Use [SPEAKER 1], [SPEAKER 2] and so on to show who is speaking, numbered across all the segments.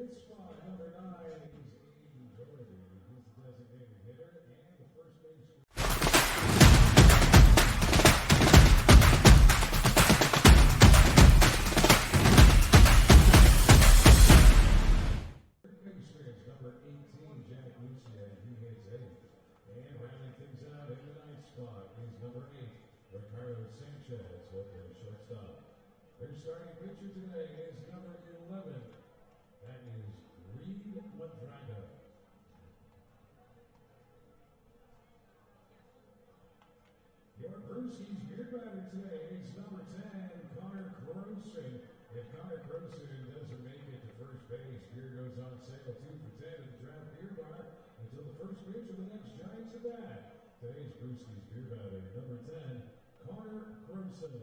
[SPEAKER 1] His spot, number 9, is Aiden Jordan. He's the designated hitter and the first baseman. Number 18, Jack Lucia, he hits 8. And rounding things out in the 9th spot is number 8, Ricardo Sanchez with the shortstop. Their starting pitcher today is number 11. That is Reed Madraga. Your Brewski's beer batter today is number 10, Connor Croson. If Connor Croson doesn't make it to first base, beer goes on sale 2 for $10 at the draft beer bar until the first pitch of the next Giants at bat. Today's Brewski's beer batter, number 10, Connor Croson.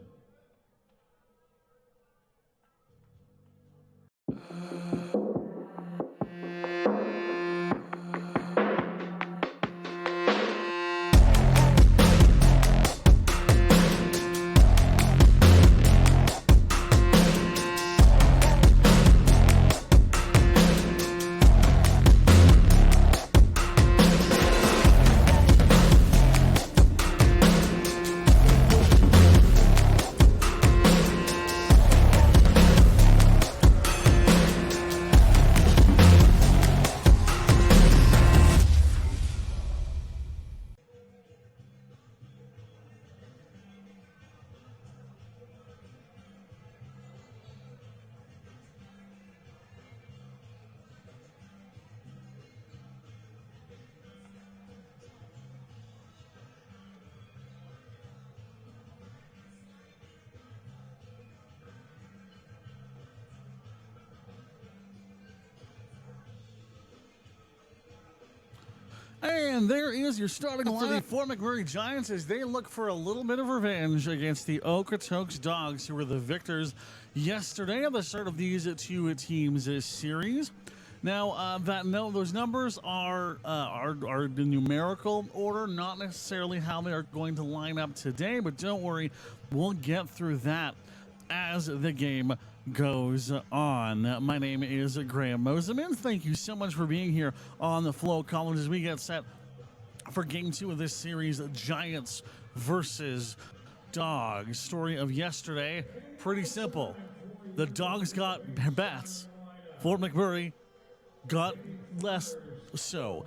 [SPEAKER 2] And there is your starting lineup for the McMurray Giants as they look for a little bit of revenge against the Okotoks Dawgs, who were the victors yesterday at the start of these two teams' series. Now, those numbers are the numerical order, not necessarily how they are going to line up today, but don't worry, we'll get through that as the game goes on. My name is Graham Moseman. Thank you so much for being here on the FloCollege as we get set for game 2 of this series, Giants versus Dawgs. Story of yesterday, pretty simple. The Dawgs got bats. Fort McMurray got less so.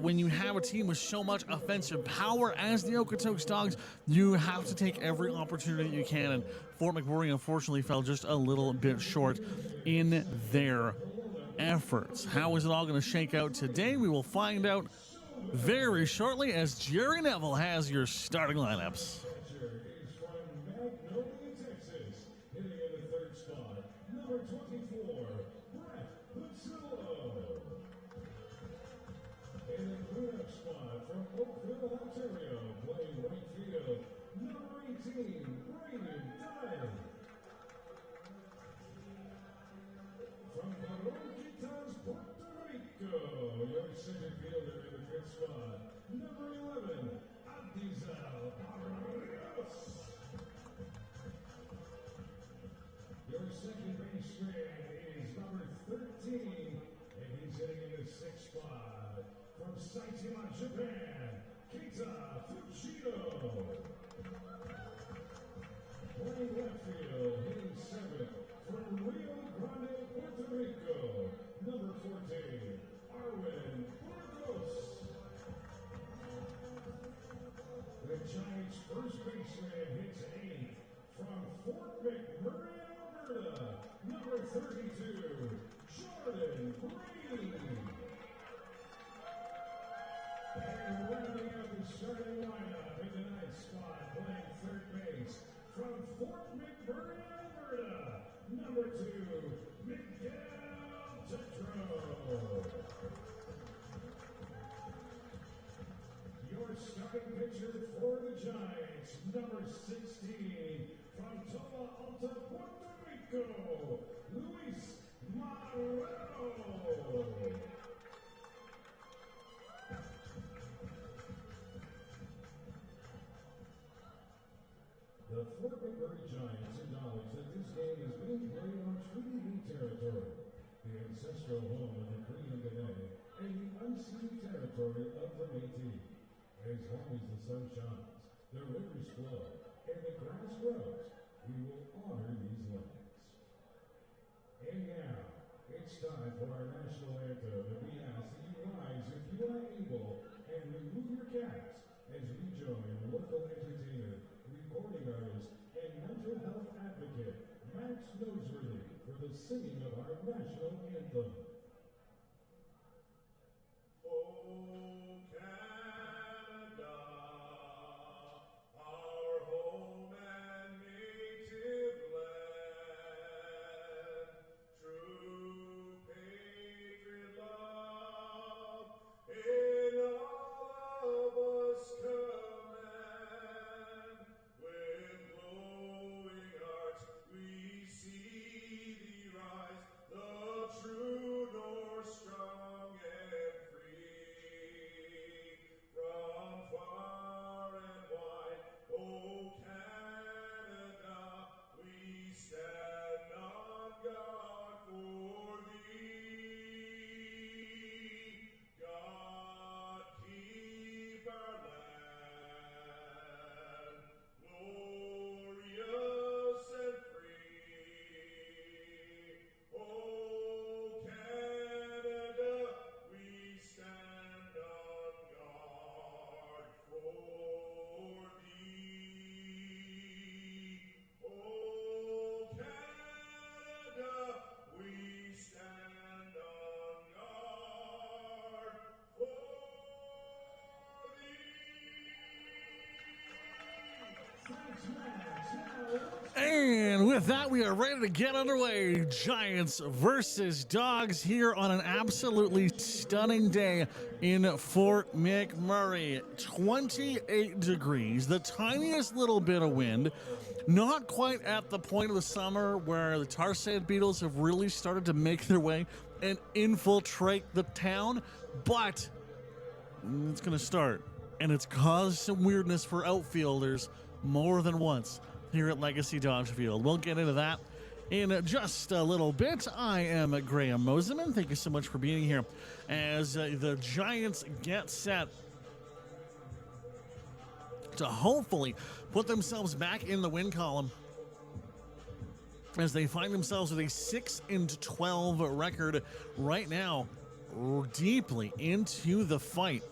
[SPEAKER 2] When you have a team with so much offensive power as the Okotoks Dawgs, you have to take every opportunity you can, and Fort McMurray unfortunately fell just a little bit short in their efforts. How is it all going to shake out today? We will find out very shortly as Jerry Neville has your starting lineups.
[SPEAKER 1] Saskatchewan, Japan, Keita Fushino. Playing left field, hitting 7th from Rio Grande, Puerto Rico, number 14, Arwin Burgos. The Giants' first baseman hits 8th from Fort McMurray, Alberta, number 32, Jordan Brady. And rounding out the starting lineup in the 9th spot, playing third base from Fort McMurray, Alberta, number 2, Miguel Tetro. Your starting pitcher for the Giants, number 16, from Tola Alta, Puerto Rico, Luis Marrero. The Fort McMurray Giants acknowledge that this game is being played on Treaty B territory. The ancestral home of the Cree and the unceded territory of the Métis. As long as the sun shines, the rivers flow, and the grass grows, we will honor these lands. And now, it's time for our national anthem, and we ask that you rise if you are able and remove your caps as we join local entertainer, recording artist, and mental health advocate, Max Noseworthy, for the singing of our national anthem. Oh, Canada, our home and native land, true patriot love in all of us command. With glowing hearts we see thee rise, the true north strong and free. From far and wide, oh Canada, we stand on guard for thee. God keep our land glorious and free. Oh Canada, we stand on guard for thee. Oh Canada, we stand on guard for thee.
[SPEAKER 2] And with that, we are ready to get underway. Giants versus Dawgs here on an absolutely stunning day in Fort McMurray. 28 degrees, the tiniest little bit of wind. Not quite at the point of the summer where the tar sand beetles have really started to make their way and infiltrate the town, but it's going to start. And it's caused some weirdness for outfielders more than once here at Legacy Dodge Field. We'll get into that in just a little bit. I am Graham Moseman. Thank you so much for being here as the Giants get set to hopefully put themselves back in the win column as they find themselves with a 6-12 record right now, deeply into the fight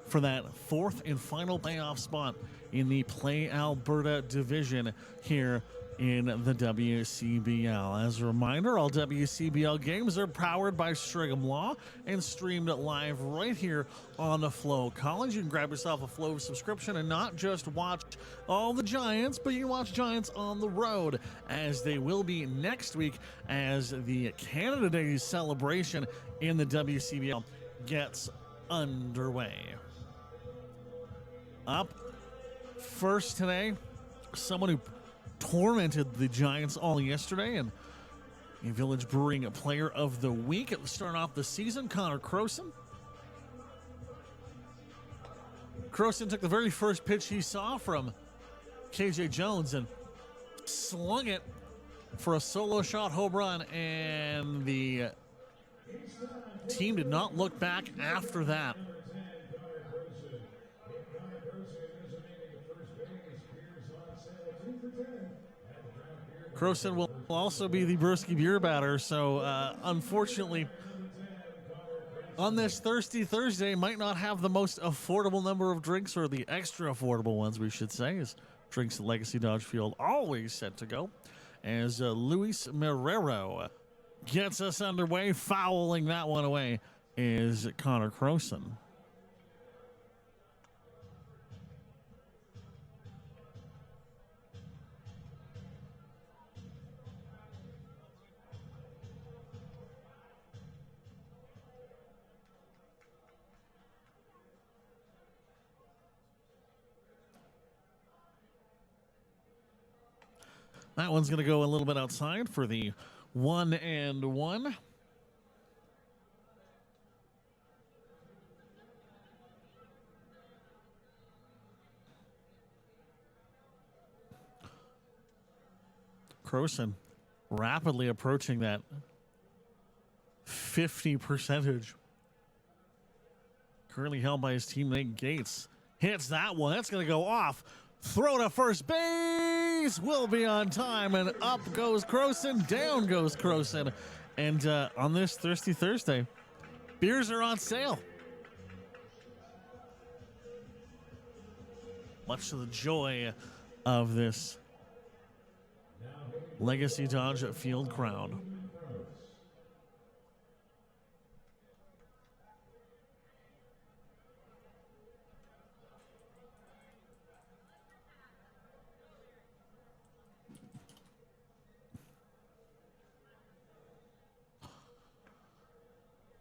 [SPEAKER 2] for that fourth and final playoff spot in the Play Alberta division here in the WCBL. As a reminder, all WCBL games are powered by Strigham Law and streamed live right here on the FloCollege. You can grab yourself a Flow subscription and not just watch all the Giants, but you can watch Giants on the road, as they will be next week as the Canada Day celebration in the WCBL gets underway. Up first today, someone who tormented the Giants all yesterday and a Village Brewing Player of the Week at the start off the season, Connor Croson. Croson took the very first pitch he saw from KJ Jones and slung it for a solo shot home run, and the team did not look back after that. Croson will also be the Brewski beer batter, so unfortunately, on this Thirsty Thursday, might not have the most affordable number of drinks, or the extra affordable ones, we should say, as drinks at Legacy Dodge Field always set to go, as Luis Marrero gets us underway. Fouling that one away is Connor Croson. That one's going to go a little bit outside for the 1-1. Croson rapidly approaching that 50 percentage. Currently held by his teammate Gates. Hits that one. That's going to go off. Throw to first base. Will be on time. And up goes Croson. Down goes Croson. And on this Thirsty Thursday, beers are on sale. Much to the joy of this Legacy Dodge Field crowd.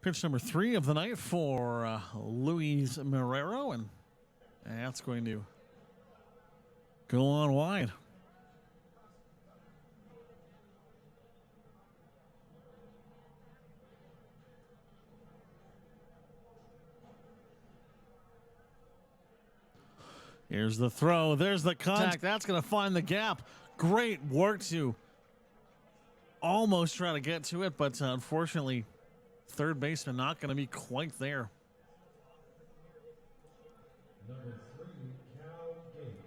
[SPEAKER 2] Pitch number 3 of the night for Luis Marrero, and that's going to go on wide. Here's the throw. There's the contact. That's going to find the gap. Great work to almost try to get to it, but unfortunately, third baseman not going to be quite there.
[SPEAKER 1] Number 3, Cal Gates.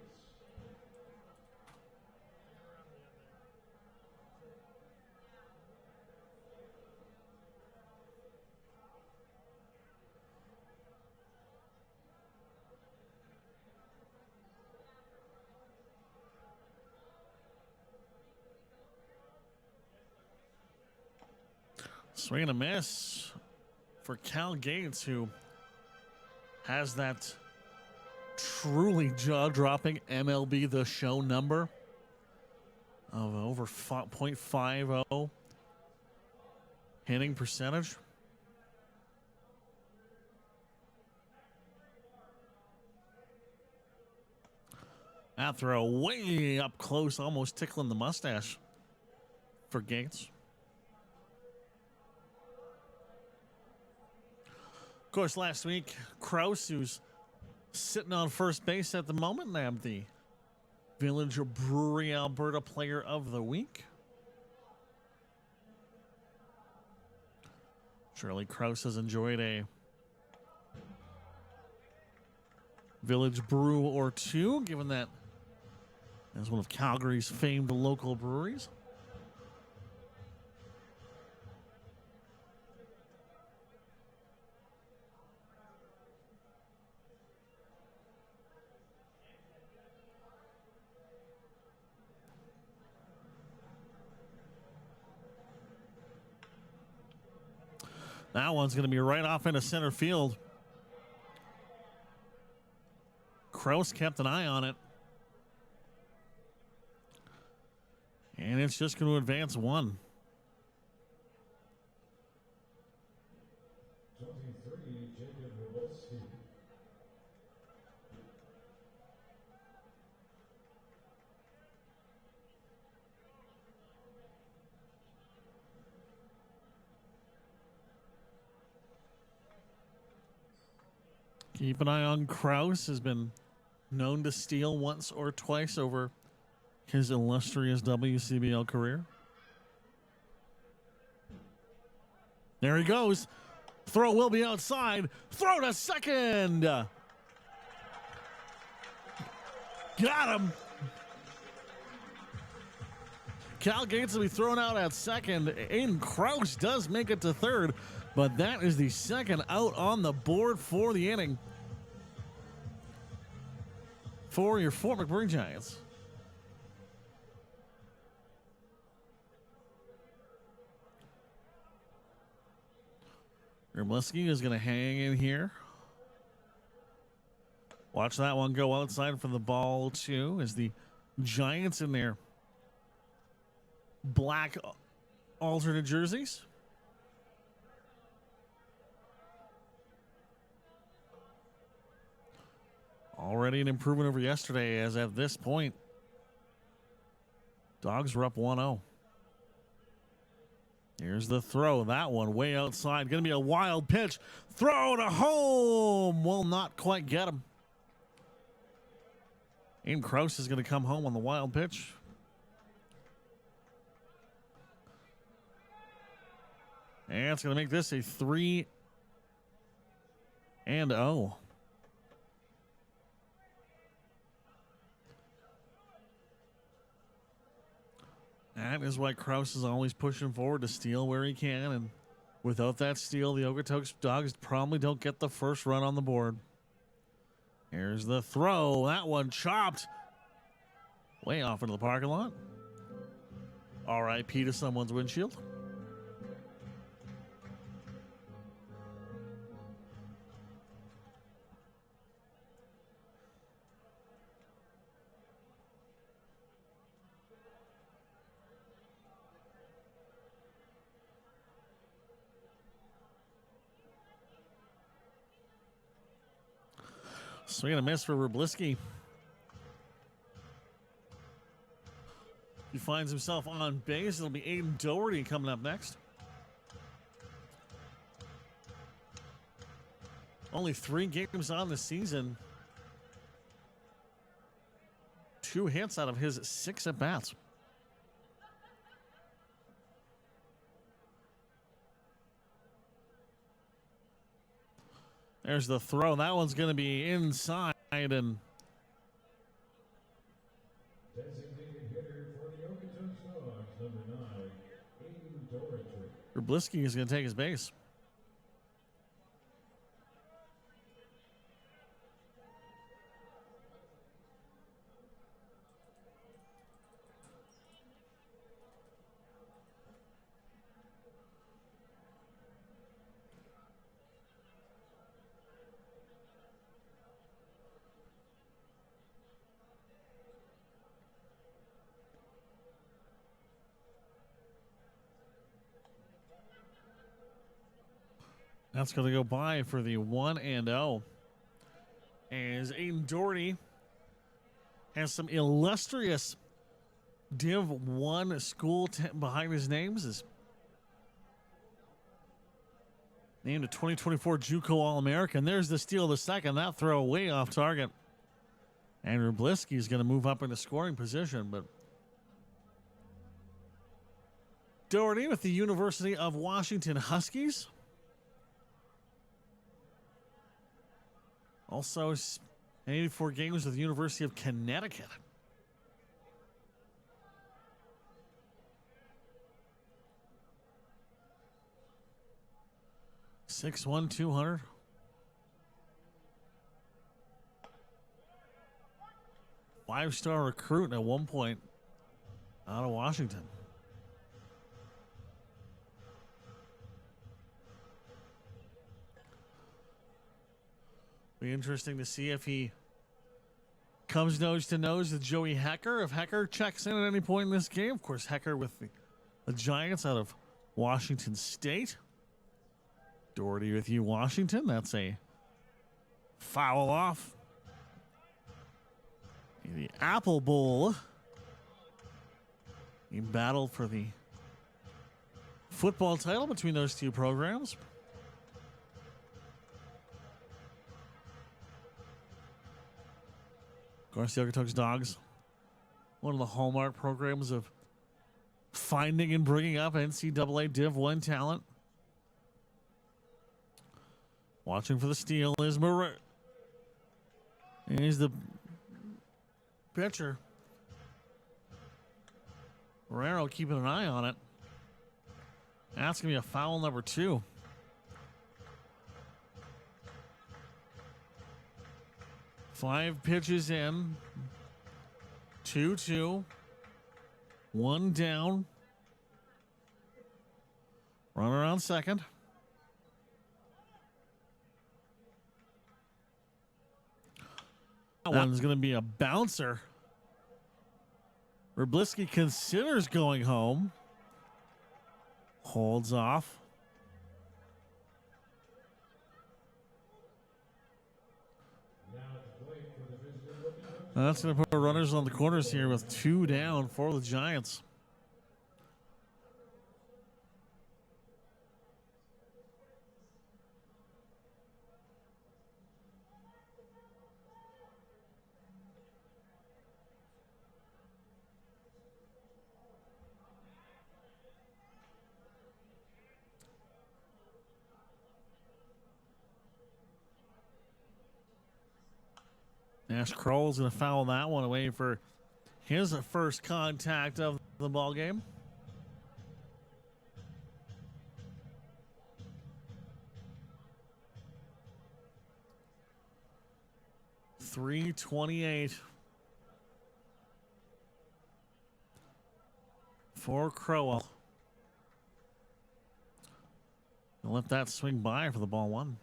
[SPEAKER 2] Swing and a miss for Cal Gates, who has that truly jaw-dropping MLB The Show number of over .50 hitting percentage. That throw way up close, almost tickling the mustache for Gates. Of course, last week, Kraus, who's sitting on first base at the moment, nabbed the Village Brewery Alberta Player of the Week. Surely Kraus has enjoyed a Village Brew or two, given that as one of Calgary's famed local breweries. That one's going to be right off into center field. Kraus kept an eye on it. And it's just going to advance one.
[SPEAKER 1] 23, Jacob Robotski.
[SPEAKER 2] Keep an eye on Kraus. Has been known to steal once or twice over his illustrious WCBL career. There he goes. Throw will be outside. Throw to second. Got him. Cal Gates will be thrown out at second. Aiden Kraus does make it to third, but that is the second out on the board for the inning for your Fort McMurray Giants. Erbliski is going to hang in here. Watch that one go outside for the ball, too, as the Giants in their black alternate jerseys. Already an improvement over yesterday, as at this point, Dawgs were up 1-0. Here's the throw. That one way outside. Going to be a wild pitch. Throw to home. Will not quite get him. Aiden Kraus is going to come home on the wild pitch. And it's going to make this a 3-0. That is why Krause is always pushing forward to steal where he can. And without that steal, the Okotoks Dawgs probably don't get the first run on the board. Here's the throw. That one chopped way off into the parking lot. RIP to someone's windshield. Swing and a miss for Rublisky. He finds himself on base. It'll be Aiden Doherty coming up next. Only 3 games on the season. 2 hits out of his 6 at-bats. There's the throw. That one's going to be inside. And
[SPEAKER 1] designated hitter for the Okotoks Dawgs, number 9, Aiden Doherty.
[SPEAKER 2] Rublisky is going to take his base. That's going to go by for the 1-0. As Aiden Doherty has some illustrious Div 1 school behind his names. Is named a 2024 JUCO All-American. There's the steal of the second. That throw way off target. And Rublisky is going to move up into scoring position. But Doherty with the University of Washington Huskies. Also, 84 games with the University of Connecticut. .61 200. Five-star recruit at one point out of Washington. Be interesting to see if he comes nose to nose with Joey Hecker. If Hecker checks in at any point in this game, of course, Hecker with the Giants out of Washington State. Doherty with you, Washington. That's a foul off. The Apple Bowl. He battled for the football title between those two programs. Of course, the Okotoks Dawgs, one of the hallmark programs of finding and bringing up NCAA Div 1 talent. Watching for the steal is McMurray. He's the pitcher. Marrero keeping an eye on it. That's going to be a foul number 2. Five pitches in. 2-2. 1 down. Runner on second. That one's going to be a bouncer. Rublisky considers going home. Holds off. That's going to put runners on the corners here with 2 down for the Giants. Nash Kroll's going to foul that one away for his first contact of the ball game. .328 for Crowell. Let that swing by for the ball one.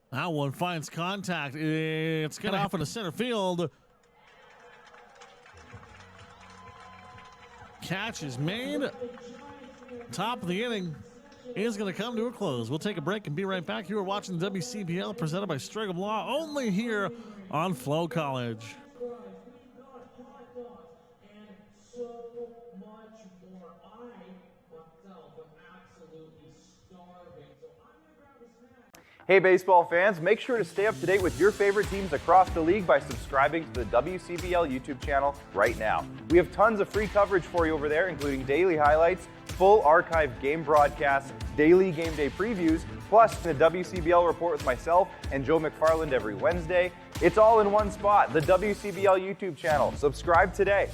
[SPEAKER 2] That one finds contact. It's going off into center field. Catch is made. Top of the inning is going to come to a close. We'll take a break and be right back. You are watching WCBL presented by Strigham Law, only here on FloCollege.
[SPEAKER 3] Hey baseball fans, make sure to stay up to date with your favorite teams across the league by subscribing to the WCBL YouTube channel right now. We have tons of free coverage for you over there, including daily highlights, full archived game broadcasts, daily game day previews, plus the WCBL report with myself and Joe McFarland every Wednesday. It's all in one spot, the WCBL YouTube channel. Subscribe today.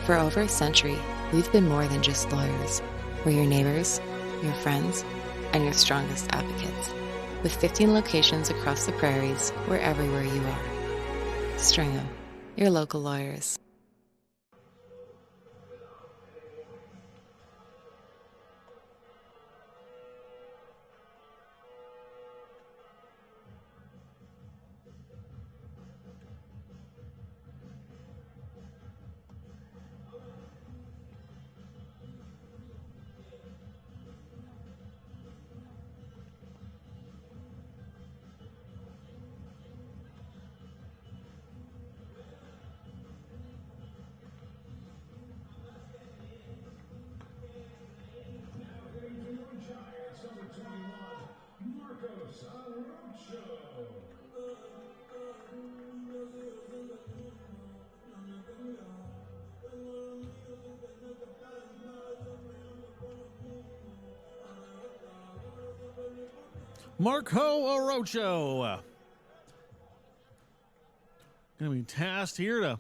[SPEAKER 4] For over a century, we've been more than just lawyers. We're your neighbors, your friends, and your strongest advocates. With 15 locations across the prairies, we're everywhere you are. Strigham, your local lawyers.
[SPEAKER 2] Marco Orocho going to be tasked here to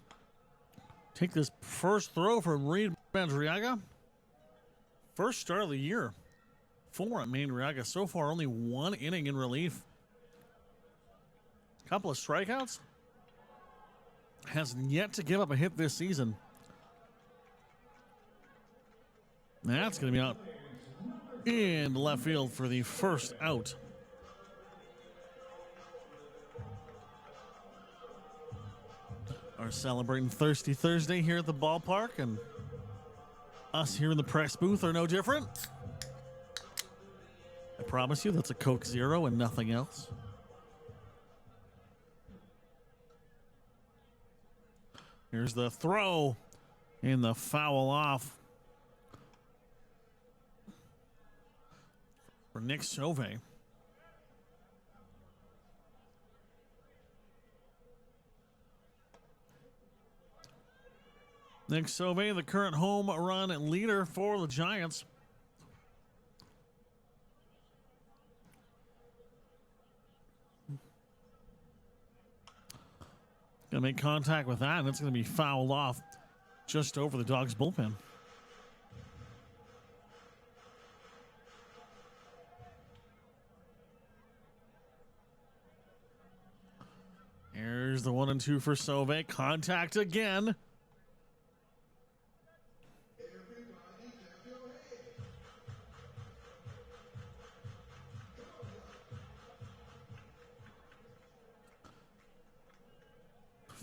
[SPEAKER 2] take this first throw from Reed Madriaga. First start of the year for Madriaga. So far, only one inning in relief. Couple of strikeouts. Hasn't yet to give up a hit this season. That's going to be out in left field for the first out. Are celebrating Thirsty Thursday here at the ballpark, and us here in the press booth are no different. I promise you that's a Coke Zero and nothing else. Here's the throw and the foul off for Nick Sauvé. Nick Sauvé, the current home run leader for the Giants. Going to make contact with that, and it's going to be fouled off just over the Dawgs bullpen. Here's the 1-2 for Sauvé. Contact again.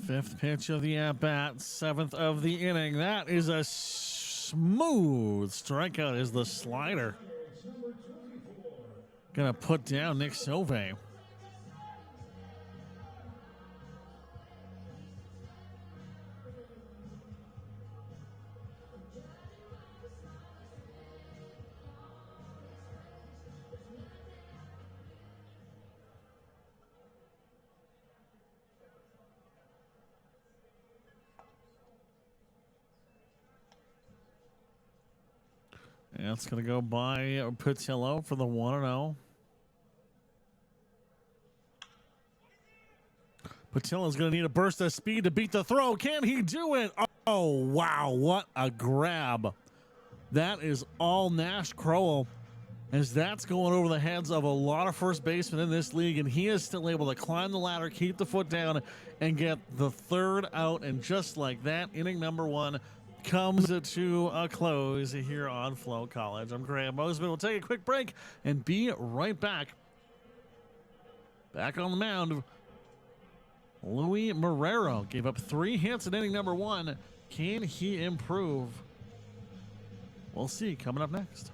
[SPEAKER 2] Fifth pitch of the at-bat, seventh of the inning. That is a smooth strikeout is the slider. Gonna put down Nick Sauvé. And it's going to go by Patillo for the 1-0. Patillo's going to need a burst of speed to beat the throw. Can he do it? Oh, wow. What a grab. That is all Nash Crowell, as that's going over the heads of a lot of first basemen in this league, and he is still able to climb the ladder, keep the foot down, and get the third out. And just like that, inning number one comes to a close here on FloCollege. I'm Graham Mosman. We'll take a quick break and be right back. Back on the mound, Louis Marrero gave up 3 hits in inning number one. Can he improve? We'll see coming up next.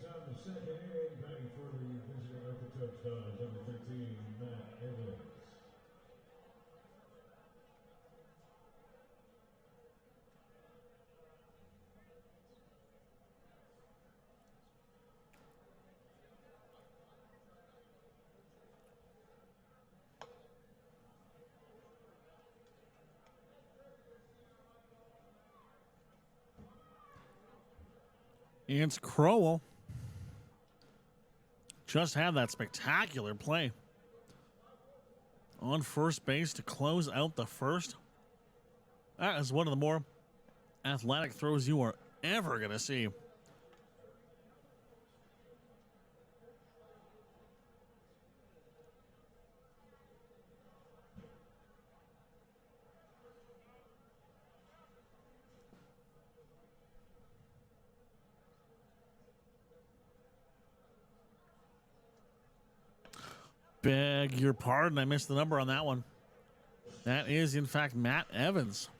[SPEAKER 1] Top of the second inning, batting for the visiting Okotoks Dawgs, number 13, Matt Evans.
[SPEAKER 2] It's Crowell. Just had that spectacular play on first base to close out the first. That is one of the more athletic throws you are ever going to see. Beg your pardon, I missed the number on that one. That is, in fact, Matt Evans.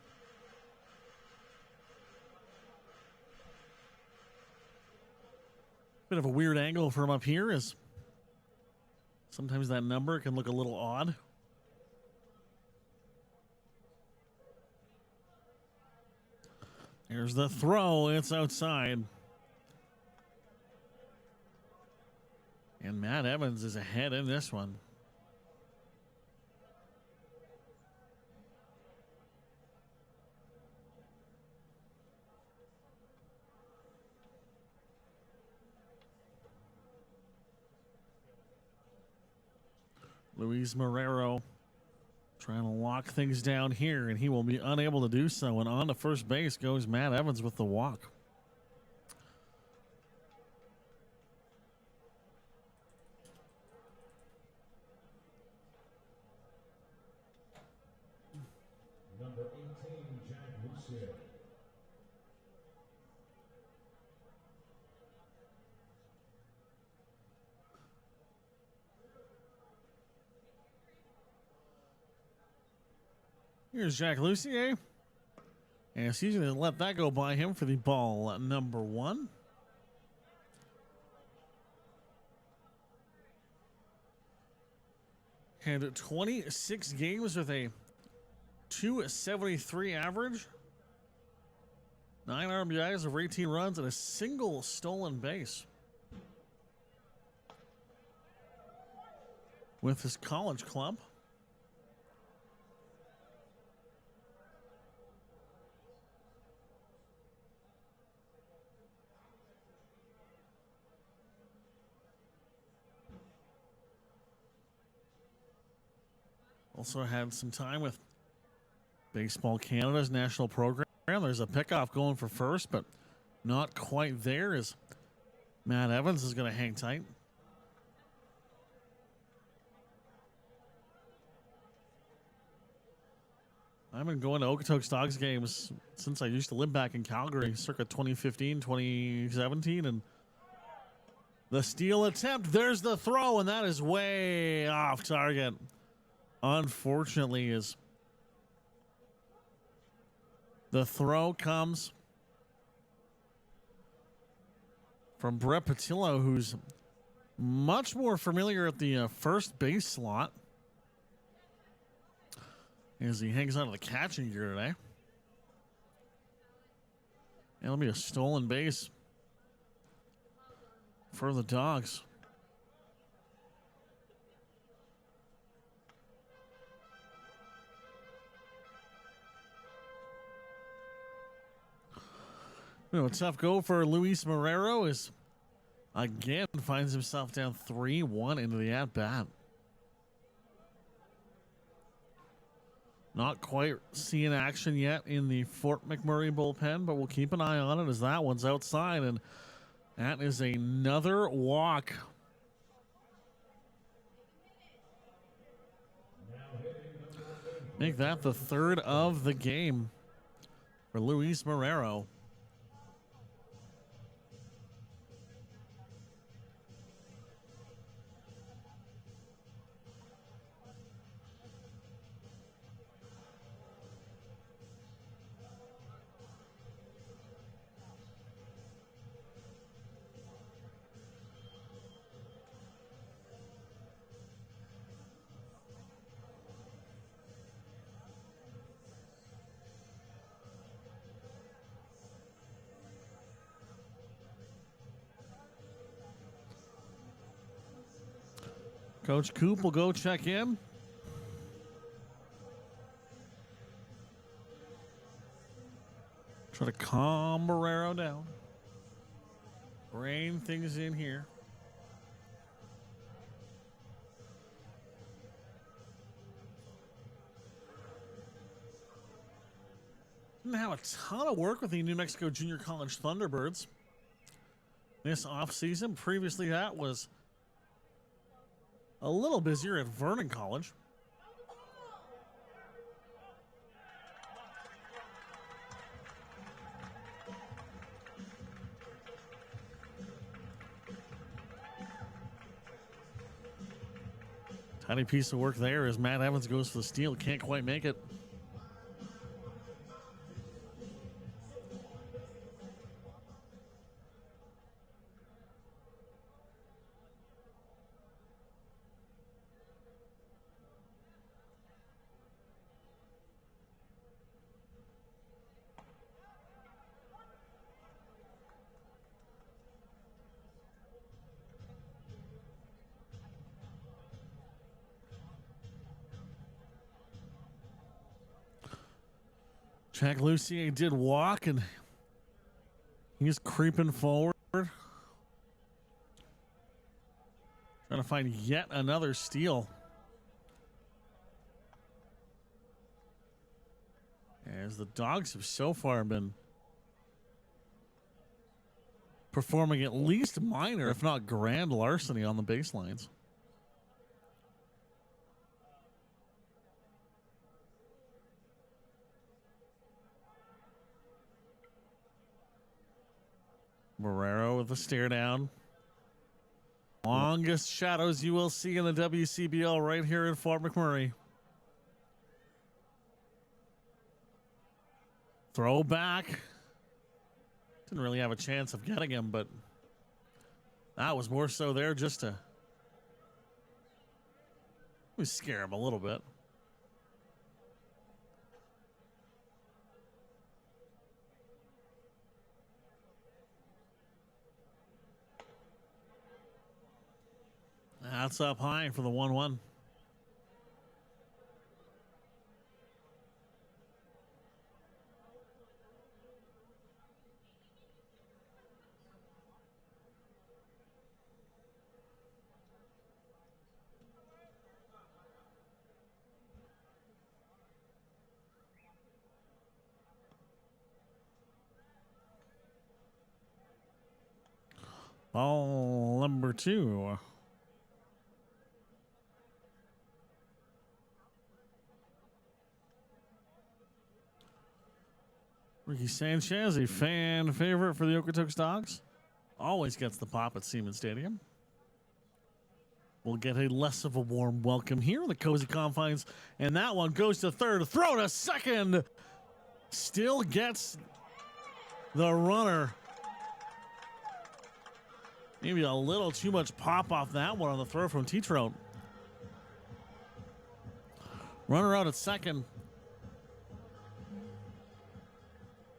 [SPEAKER 2] Bit of a weird angle from up here, as sometimes that number can look a little odd. Here's the throw. It's outside. And Matt Evans is ahead in this one. Luis Marrero Trying to lock things down here, and he will be unable to do so. And on to first base goes Matt Evans with the walk.
[SPEAKER 1] Number 18, Jack Lucia.
[SPEAKER 2] Here's Jack Lucier. And he's going to let that go by him for the ball number 1. Had 26 games with a .273 average, 9 RBIs over 18 runs, and a single stolen base with his college club. Also had some time with Baseball Canada's national program. There's a pickoff going for first, but not quite there as Matt Evans is going to hang tight. I've been going to Okotoks Dawgs games since I used to live back in Calgary, circa 2015, 2017, and the steal attempt, there's the throw, and that is way off target. Unfortunately, is the throw comes from Brett Patillo, who's much more familiar at the first base slot as he hangs out of the catching gear today. And it'll be a stolen base for the Dawgs. A tough go for Luis Marrero as again finds himself down 3-1 into the at-bat. Not quite seeing action yet in the Fort McMurray bullpen, but we'll keep an eye on it as that one's outside, and that is another walk. Make that the third of the game for Luis Marrero. Coach Coop will go check in. Try to calm Marrero down. Rein things in here. Didn't have a ton of work with the New Mexico Junior College Thunderbirds this offseason. Previously, that was a little busier at Vernon College. Tiny piece of work there as Matt Evans goes for the steal. Can't quite make it. Jack Lucier did walk, and he's creeping forward. Trying to find yet another steal. As the Dawgs have so far been performing at least minor, if not grand larceny on the baselines. Marrero with a stare down. Longest shadows you will see in the WCBL right here in Fort McMurray. Throw back. Didn't really have a chance of getting him, but that was more so there just to scare him a little bit. That's up high for the 1-1. Ball number 2. Ricky Sanchez, a fan favorite for the Okotoks Dawgs. Always gets the pop at Siemens Stadium. We'll get a less of a warm welcome here in the cozy confines. And that one goes to third. Throw to second. Still gets the runner. Maybe a little too much pop off that one on the throw from T-Trout. Runner out at second.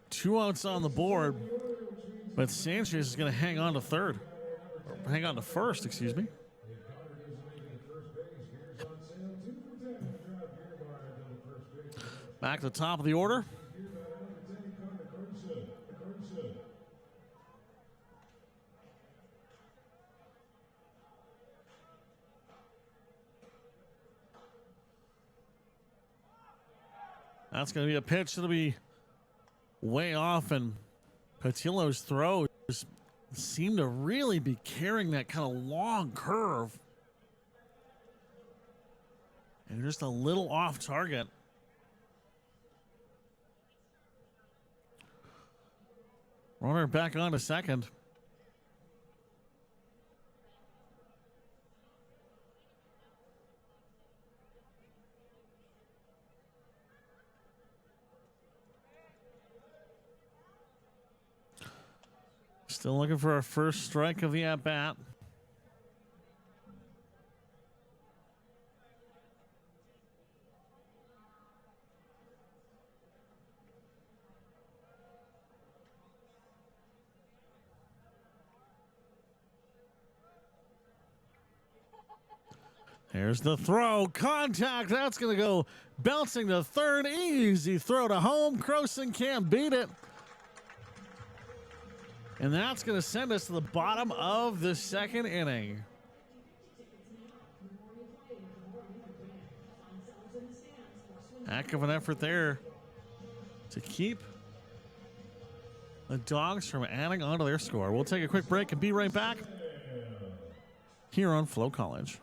[SPEAKER 2] 2 outs on the board, but Sanchez is going to hang on to third. Or hang on to first, excuse me. Back to the top of the order. That's going to be a pitch that'll be way off, and Patillo's throw just seemed to really be carrying that kind of long curve. And just a little off target. Runner back on to second. Still looking for our first strike of the at-bat. There's the throw. Contact. That's going to go bouncing to third. Easy throw to home. Croson can't beat it. And that's going to send us to the bottom of the second inning. Heck of an effort there to keep the Dawgs from adding on to their score. We'll take a quick break and be right back here on FloCollege.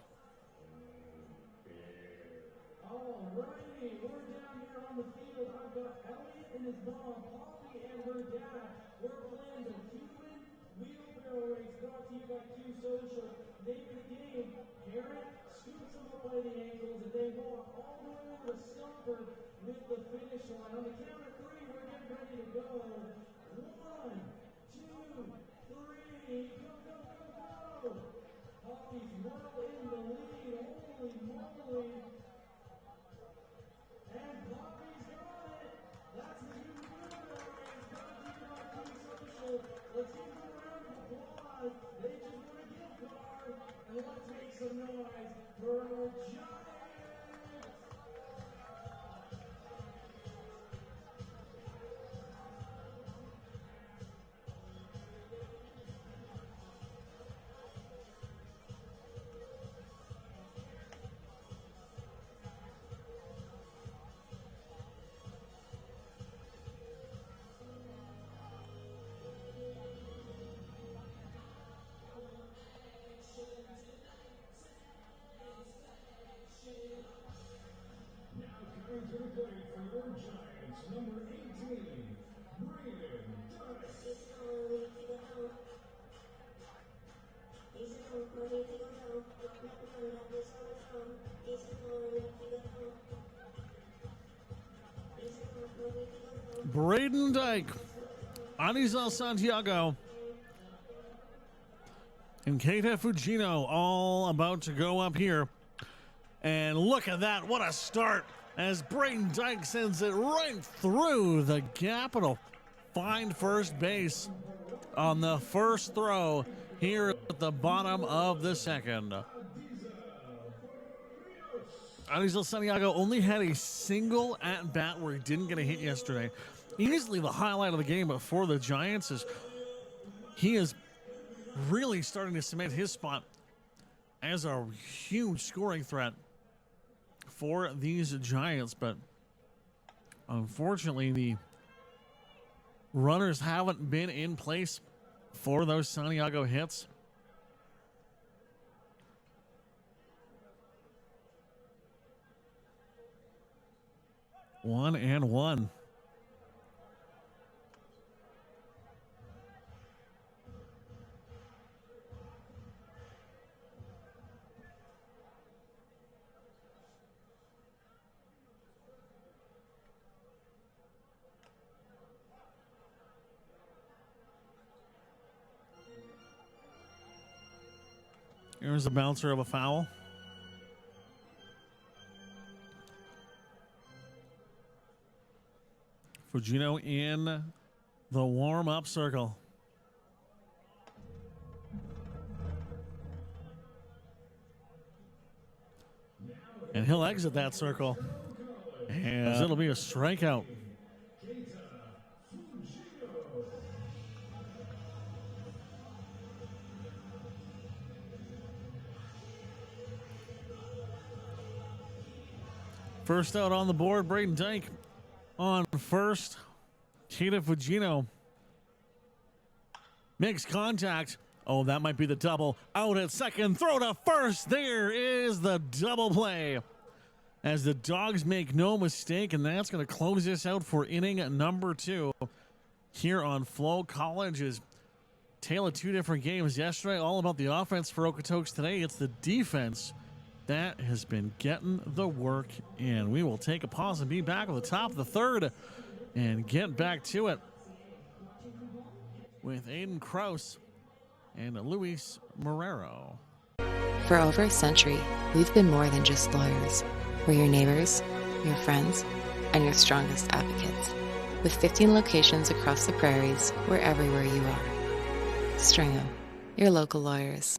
[SPEAKER 2] Dyke, Anizel Santiago, and Keita Fujino all about to go up here. And look at that, what a start as Braden Dyke sends it right through the Capitol. Find first base on the first throw here at the bottom of the second. Anizel Santiago only had a single at-bat where he didn't get a hit yesterday. Easily the highlight of the game for the Giants is he is really starting to cement his spot as a huge scoring threat for these Giants. But unfortunately, the runners haven't been in place for those Santiago hits. One and one. Here's the bouncer of a foul. Fujino in the warm-up circle. And he'll exit that circle. And it'll be a strikeout. First out on the board, Braden Dyke on first. Keita Fujino makes contact. Oh, that might be the double. Out at second, throw to first. There is the double play. As the Dawgs make no mistake, and that's going to close this out for inning number 2 here on FloCollege's tale of two different games. Yesterday, all about the offense for Okotoks. Today, it's the defense that has been getting the work in. We will take a pause and be back at the top of the third and get back to it with Aiden Kraus and Luis Marrero.
[SPEAKER 4] For over a century, we've been more than just lawyers. We're your neighbors, your friends, and your strongest advocates. With 15 locations across the prairies, we're everywhere you are. Stringham, your local lawyers.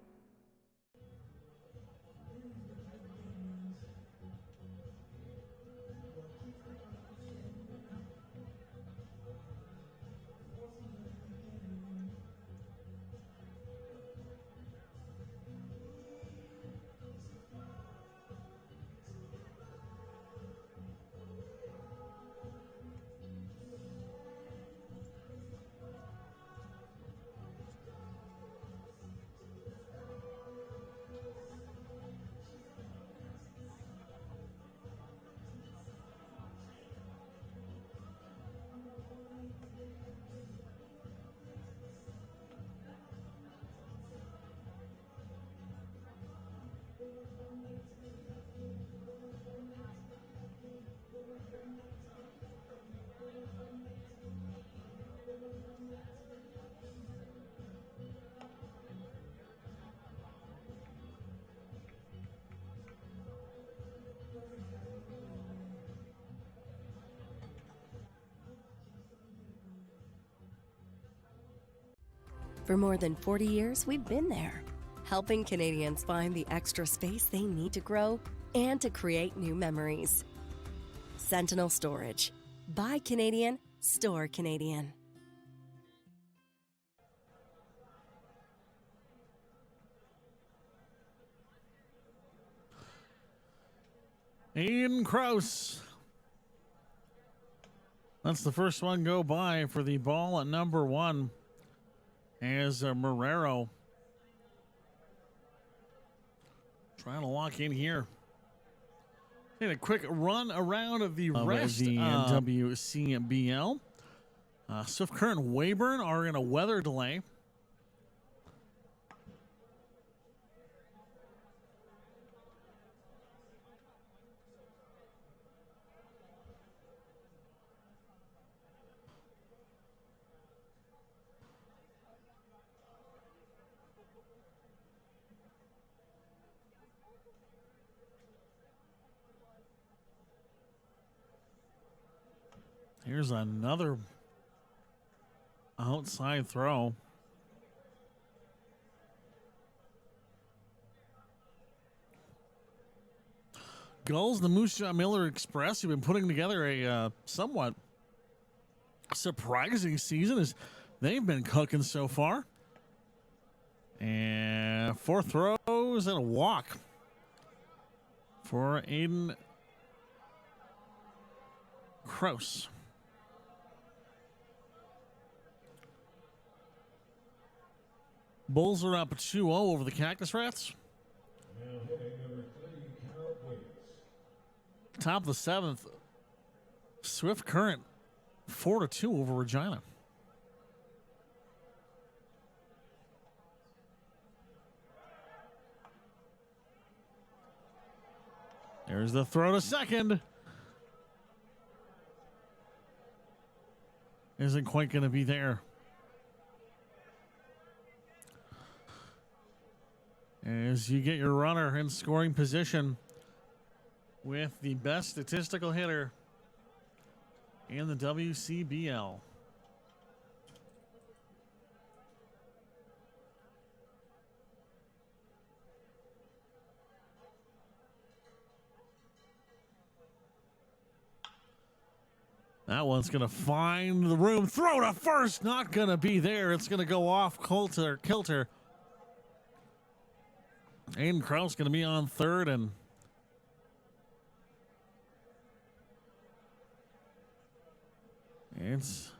[SPEAKER 5] For more than 40 years, we've been there, helping Canadians find the extra space they need to grow and to create new memories. Sentinel Storage. Buy Canadian, store Canadian.
[SPEAKER 2] Aiden Kraus. That's the first one go by for the ball at number 1. As Marrero trying to lock in here. Take a quick run around of the rest of the WCBL. Swift Current and Weyburn are in a weather delay. Here's another outside throw. Gulls, the Moose Jaw Miller Express, who've been putting together a somewhat surprising season as they've been cooking so far. And 4 throws and a walk for Aiden Kraus. Bulls are up 2-0 over the Cactus Rats.
[SPEAKER 1] Now hitting number 3, Cowboys.
[SPEAKER 2] Top of the 7th, Swift Current 4-2 over Regina. There's the throw to second. Isn't quite going to be there. As you get your runner in scoring position with the best statistical hitter in the WCBL. That one's going to find the room. Throw to first. Not going to be there. It's going to go off kilter. Aiden Kraus going to be on third, and it's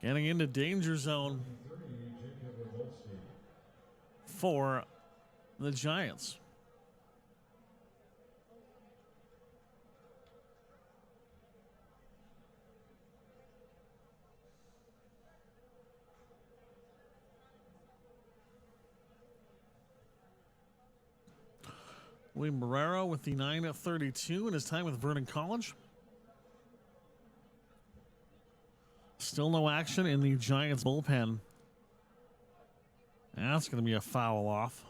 [SPEAKER 2] getting into danger zone for the Giants. William Barrero with the 9:32 in his time with Vernon College. Still no action in the Giants bullpen. That's going to be a foul off.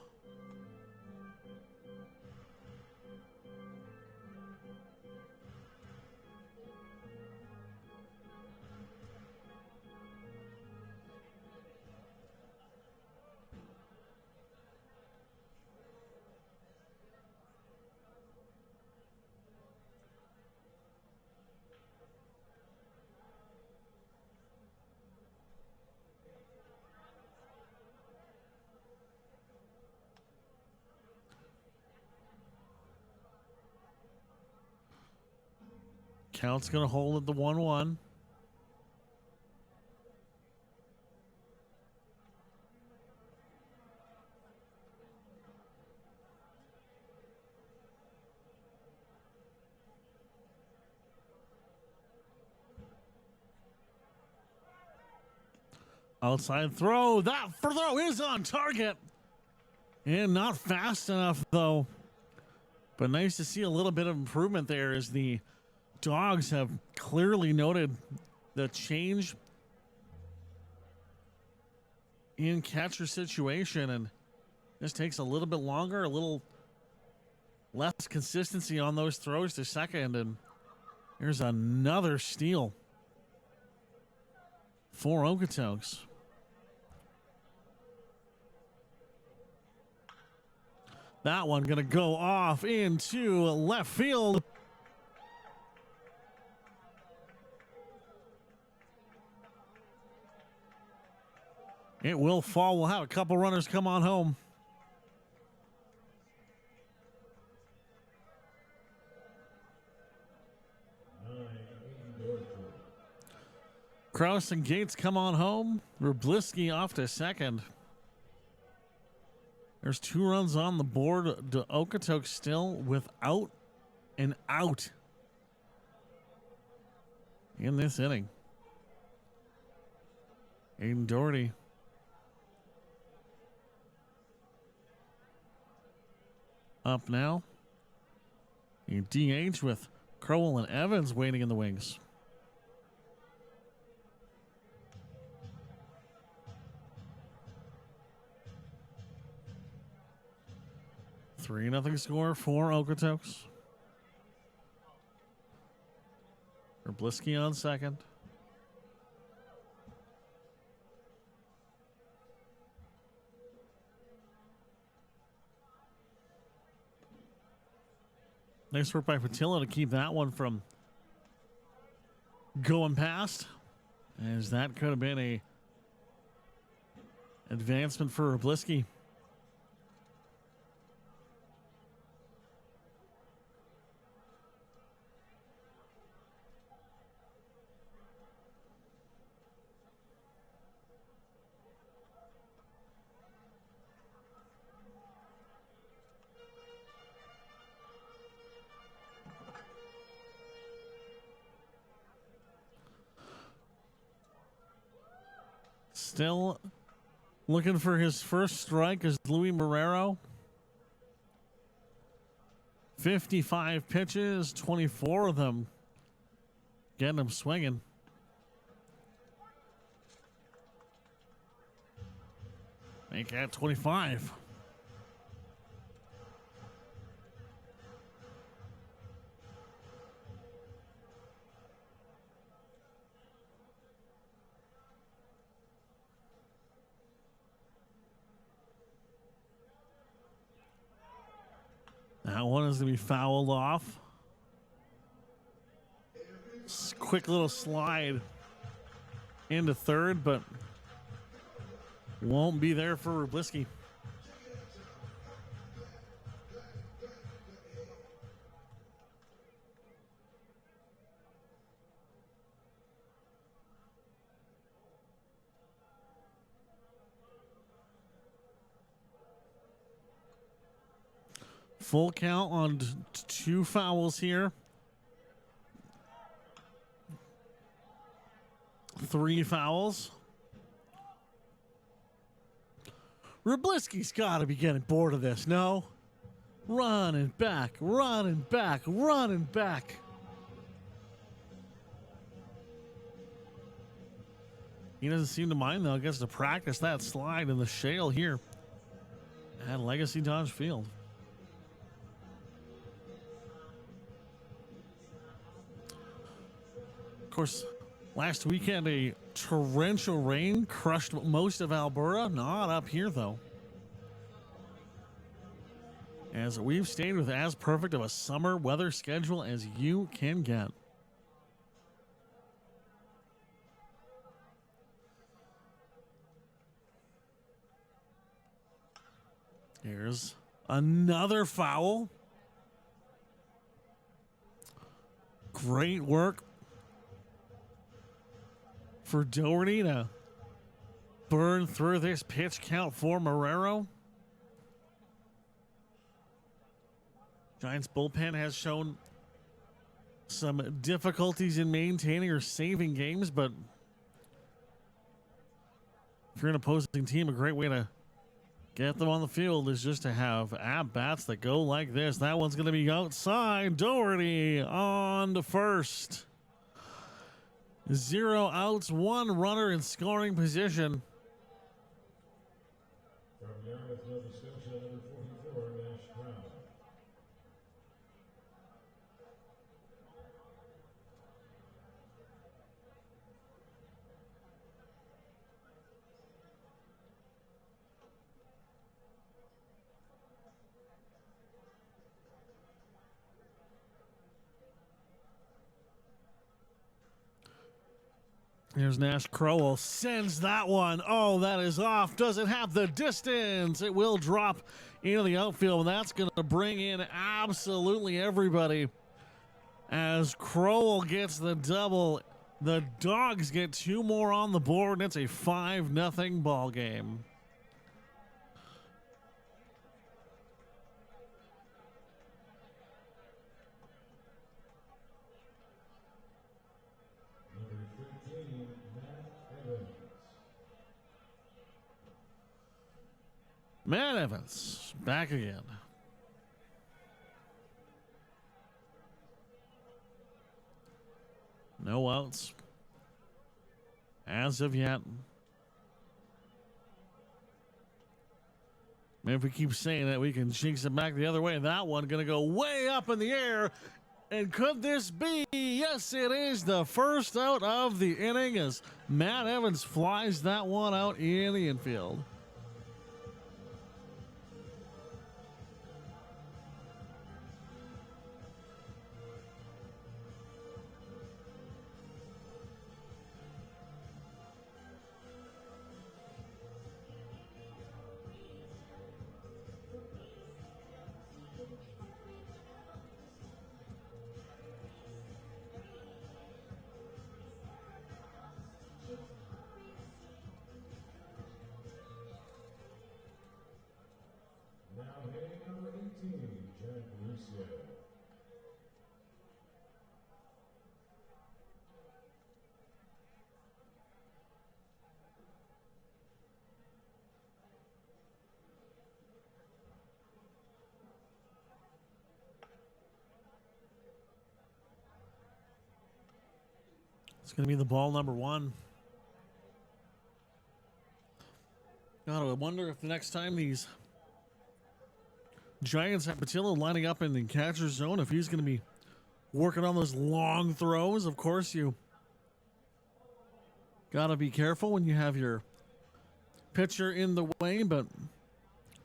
[SPEAKER 2] Count's going to hold at the 1-1. Outside throw. That throw is on target. And not fast enough, though. But nice to see a little bit of improvement there as the Dawgs have clearly noted the change in catcher situation, and this takes a little bit longer, a little less consistency on those throws to second, and here's another steal for Okotoks. That one going to go off into left field. It will fall. We'll have a couple runners come on home. Kraus and Gates come on home. Rublisky off to second. There's 2 runs on the board. Okotoks still without an out in this inning. Aiden Doherty up now. You DH with Crowell and Evans waiting in the wings. Three nothing score for Okotoks. Rublisky on second. Nice work by Patilla to keep that one from going past, as that could have been a advancement for Wroblewski. Still looking for his first strike is Louis Marrero. 55 pitches, 24 of them getting him swinging. Make that 25. That one is going to be fouled off. Quick little slide into third, but won't be there for Wroblewski. Full count on 2 fouls here. 3 fouls. Wroblewski's got to be getting bored of this, no? Running back, running back, running back. He doesn't seem to mind, though. Gets to practice that slide in the shale here at Legacy Dodge Field. Of course, last weekend a torrential rain crushed most of Alberta. Not up here, though, as we've stayed with as perfect of a summer weather schedule as you can get. Here's another foul. Great work for Doherty to burn through this pitch count for Marrero. Giants bullpen has shown some difficulties in maintaining or saving games, but if you're an opposing team, a great way to get them on the field is just to have at-bats that go like this. That one's going to be outside. Doherty on to first. 0 outs, 1 runner in scoring position.
[SPEAKER 1] From Yarmouth, Nova Scotia, number 44, Nash Crowe.
[SPEAKER 2] Here's Nash Crowell, sends that one. Oh, that is off. Doesn't have the distance. It will drop into the outfield, and that's going to bring in absolutely everybody. As Crowell gets the double, the Dawgs get 2 more on the board, and it's a 5-0 ball game. Matt Evans back again. No outs as of yet. If we keep saying that, we can jinx it back the other way. That one going to go way up in the air. And could this be? Yes, it is the first out of the inning as Matt Evans flies that one out in the infield.
[SPEAKER 1] number 18, Jack Lucia.
[SPEAKER 2] It's going to be the ball number 1. God, I wonder if the next time these Giants have Patillo lining up in the catcher's zone, if he's going to be working on those long throws. Of course, you got to be careful when you have your pitcher in the way, but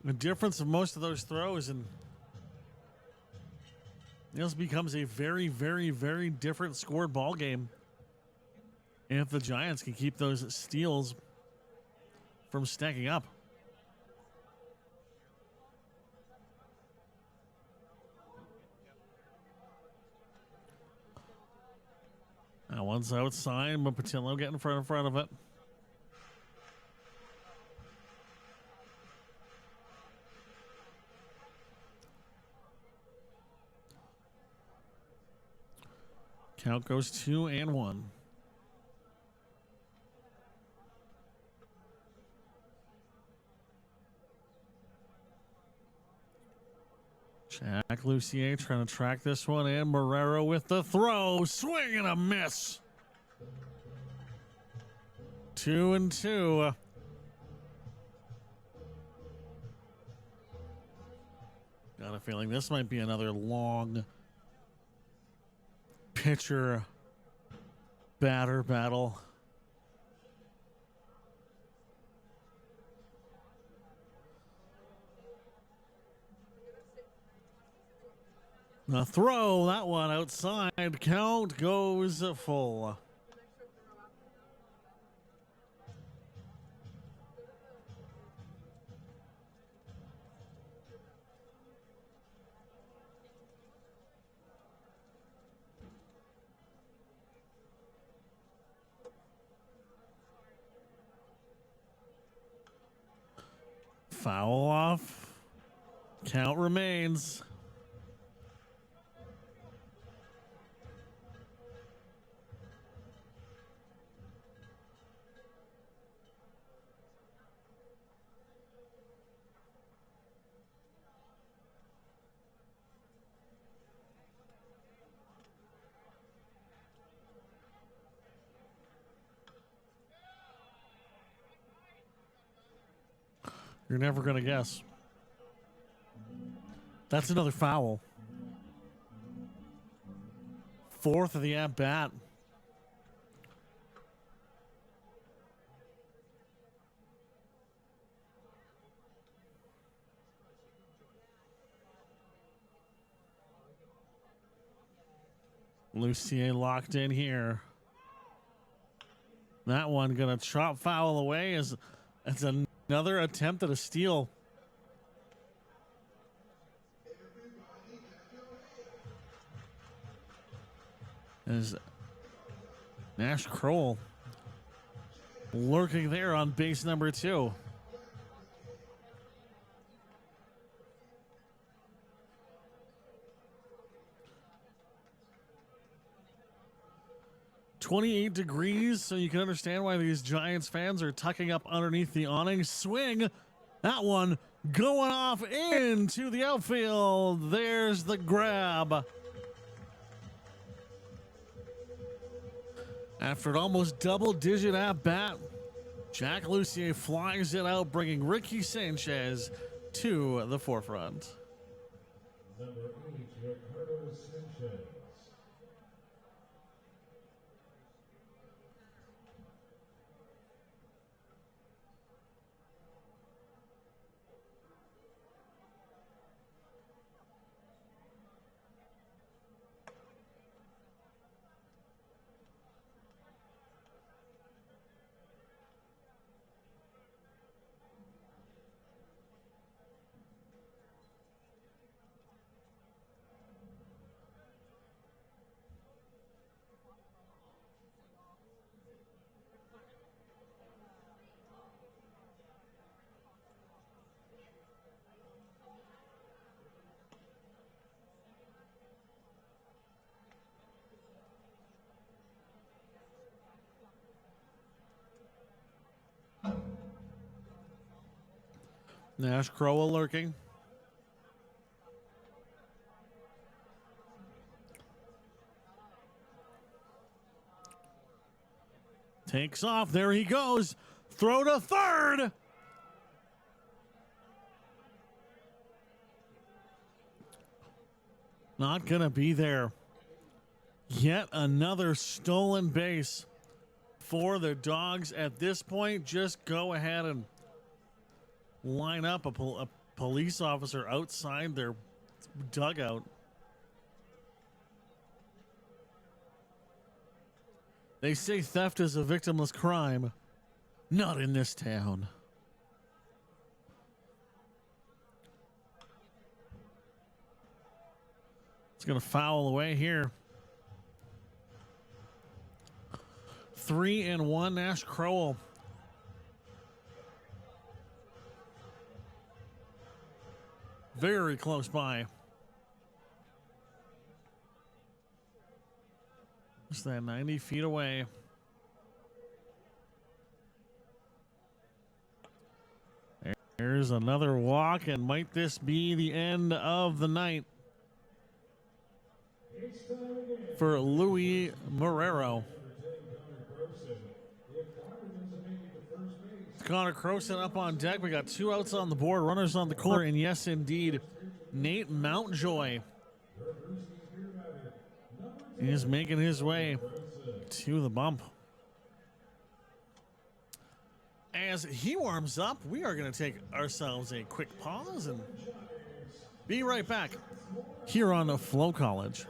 [SPEAKER 2] the difference of most of those throws, and this becomes a very, very, very different scored ball game if the Giants can keep those steals from stacking up. That one's outside, but Patillo getting in front of it. Count goes 2-1. Jack Lucier trying to track this one in. Marrero with the throw. Swing and a miss. 2-2. Got a feeling this might be another long pitcher batter battle. The throw, that one outside. Count goes full. Foul off. Count remains. You're never going to guess. That's another foul. 4th of the at-bat. Lucier locked in here. That one going to chop foul away as it's another attempt at a steal. As Nash Kroll lurking there on base number 2. "28 degrees, so you can understand why these Giants fans are tucking up underneath the awning. Swing. That one going off into the outfield. There's the grab. After an almost double-digit at-bat, Jack Lucier flies it out, bringing Ricky Sanchez to the forefront.
[SPEAKER 1] Number 8, Ricardo Sanchez.
[SPEAKER 2] Nash Crowell lurking. Takes off. There he goes. Throw to third. Not going to be there. Yet another stolen base for the Dawgs. At this point, just go ahead and line up a police officer outside their dugout. They say theft is a victimless crime. Not in this town. It's going to foul away here. 3-1 Nash Crowell. Very close by. Just that 90 feet away. There's another walk, and might this be the end of the night for Louis Marrero? Connor Croson up on deck. We got 2 outs on the board, runners on the corner, and yes, indeed, Nate Mountjoy is making his way to the bump. As he warms up, we are going to take ourselves a quick pause and be right back here on the FloCollege.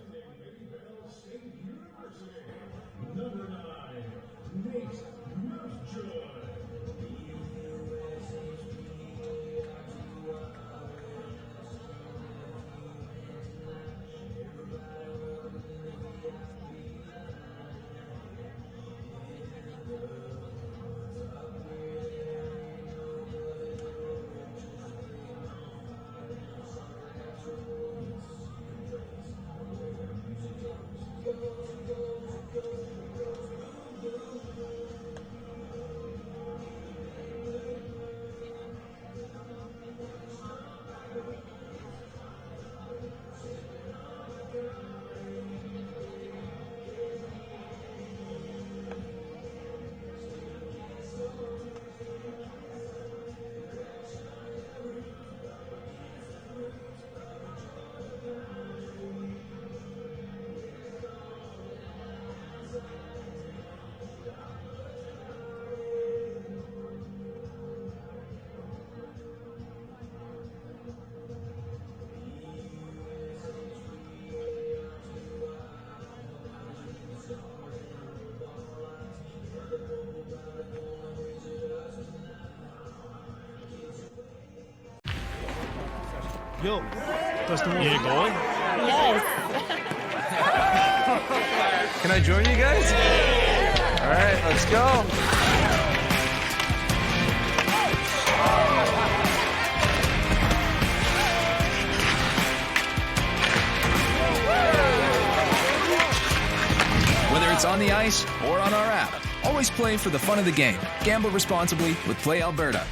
[SPEAKER 6] Yo, that's the one. Yeah, going?
[SPEAKER 7] Yes.
[SPEAKER 3] Can I join you guys? All right, let's go.
[SPEAKER 8] Whether it's on the ice or on our app, always play for the fun of the game. Gamble responsibly with Play Alberta.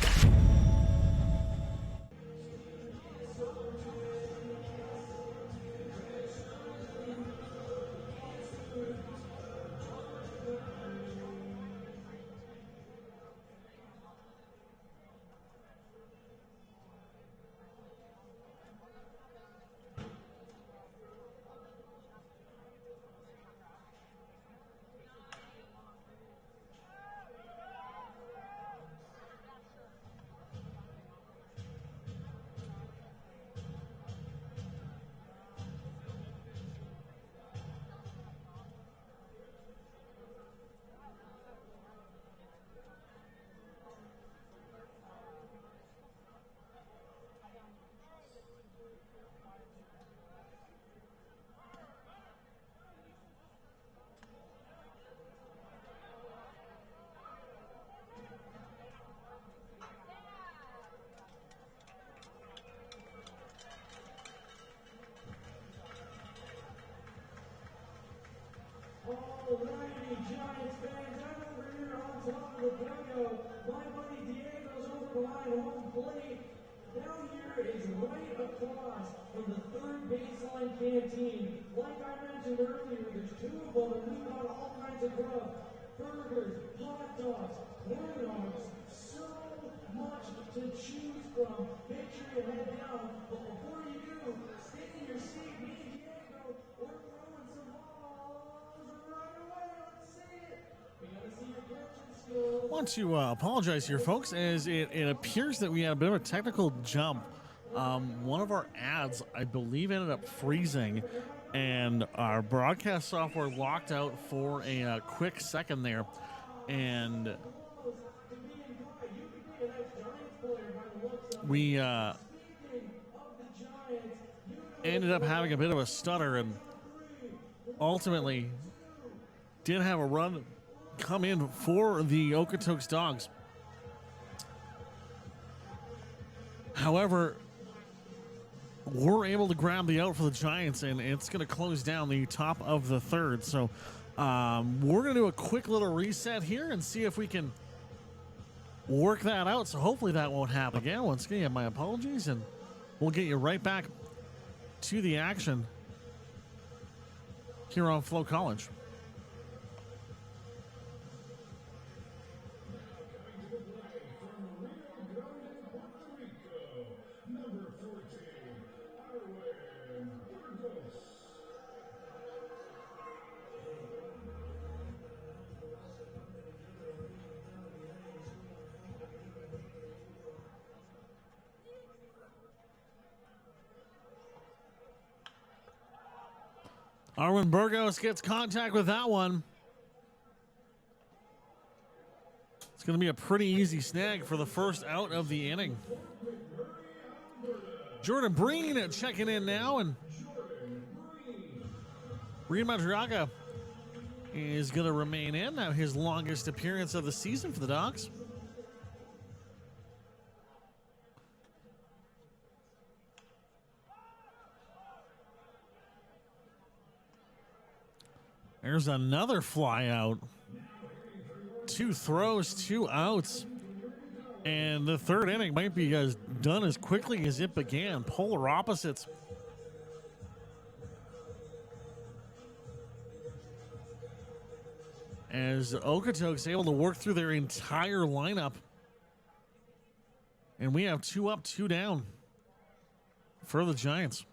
[SPEAKER 1] canteen. Like I mentioned earlier, there's 2 of them, and we've got all kinds of grub. Burgers, hot dogs, corn dogs, so much to choose from. Make sure you head down, but before you do, stay in your seat. Me and Diego, we're throwing some balls right away. Let's see it. We gotta see your catching skills.
[SPEAKER 2] I want to apologize here, folks, as it appears that we had a bit of a technical jump. One of our ads, I believe, ended up freezing, and our broadcast software locked out for a quick second there, and we ended up having a bit of a stutter, and ultimately did have a run come in for the Okotoks Dawgs. However, we're able to grab the out for the Giants, and it's going to close down the top of the third. So we're going to do a quick little reset here and see if we can work that out. So hopefully that won't happen again. Once again, my apologies, and we'll get you right back to the action here on FloCollege. Arwen Burgos gets contact with that one. It's going to be a pretty easy snag for the first out of the inning. Jordan Breen checking in now, and Breen Madriaga is going to remain in. Now his longest appearance of the season for the Dawgs. There's another fly out. 2 throws, 2 outs. And the third inning might be done as quickly as it began. Polar opposites. As Okotoks able to work through their entire lineup. And we have 2 up, 2 down for the Giants.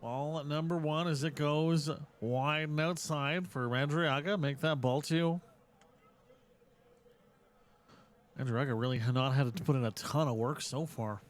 [SPEAKER 2] Ball at number 1 as it goes wide and outside for Madriaga. Make that ball 2. Madriaga really had not had to put in a ton of work so far.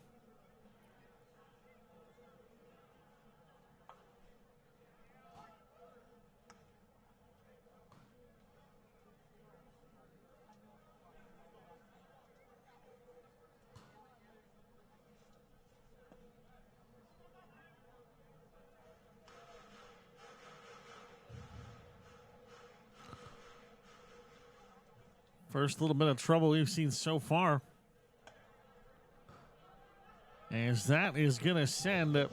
[SPEAKER 2] First little bit of trouble we've seen so far. As that is going to send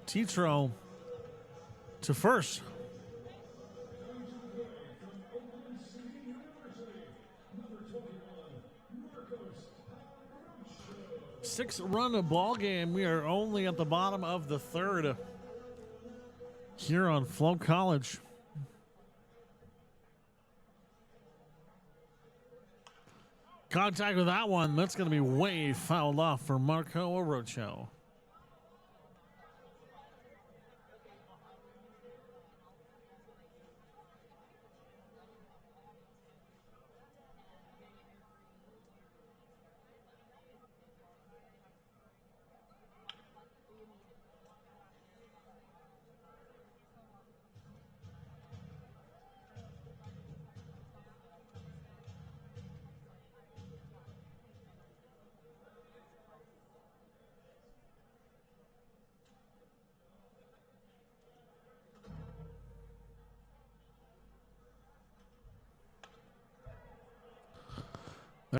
[SPEAKER 2] Tetro to first. Six-run ball game. We are only at the bottom of the third here on FloCollege. Contact with that one. That's going to be way fouled off for Marco Orocho.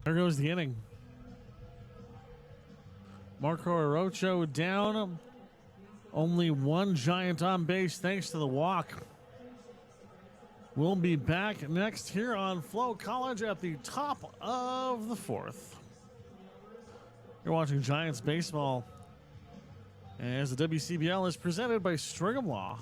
[SPEAKER 2] There goes the inning. Marco Orocho down. Only one Giant on base thanks to the walk. We'll be back next here on FloCollege at the top of the fourth. You're watching Giants baseball as the WCBL is presented by Strigham Law.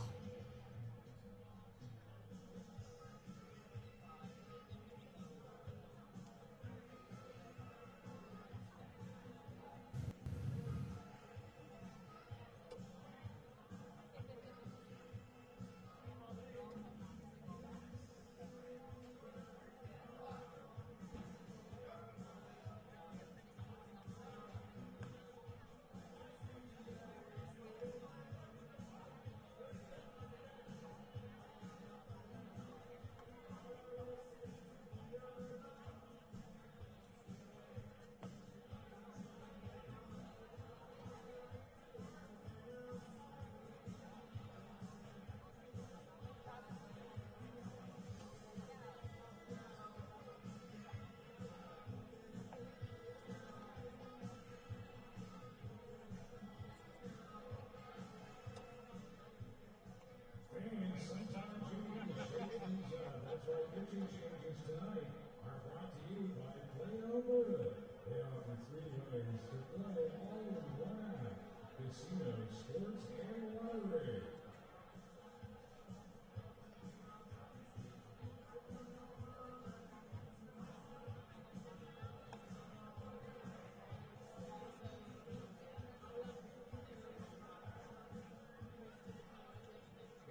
[SPEAKER 1] Pitching changes tonight are brought to you by Play Alberta. They offer 3 ways to play all in one app: casino, sports, and lottery.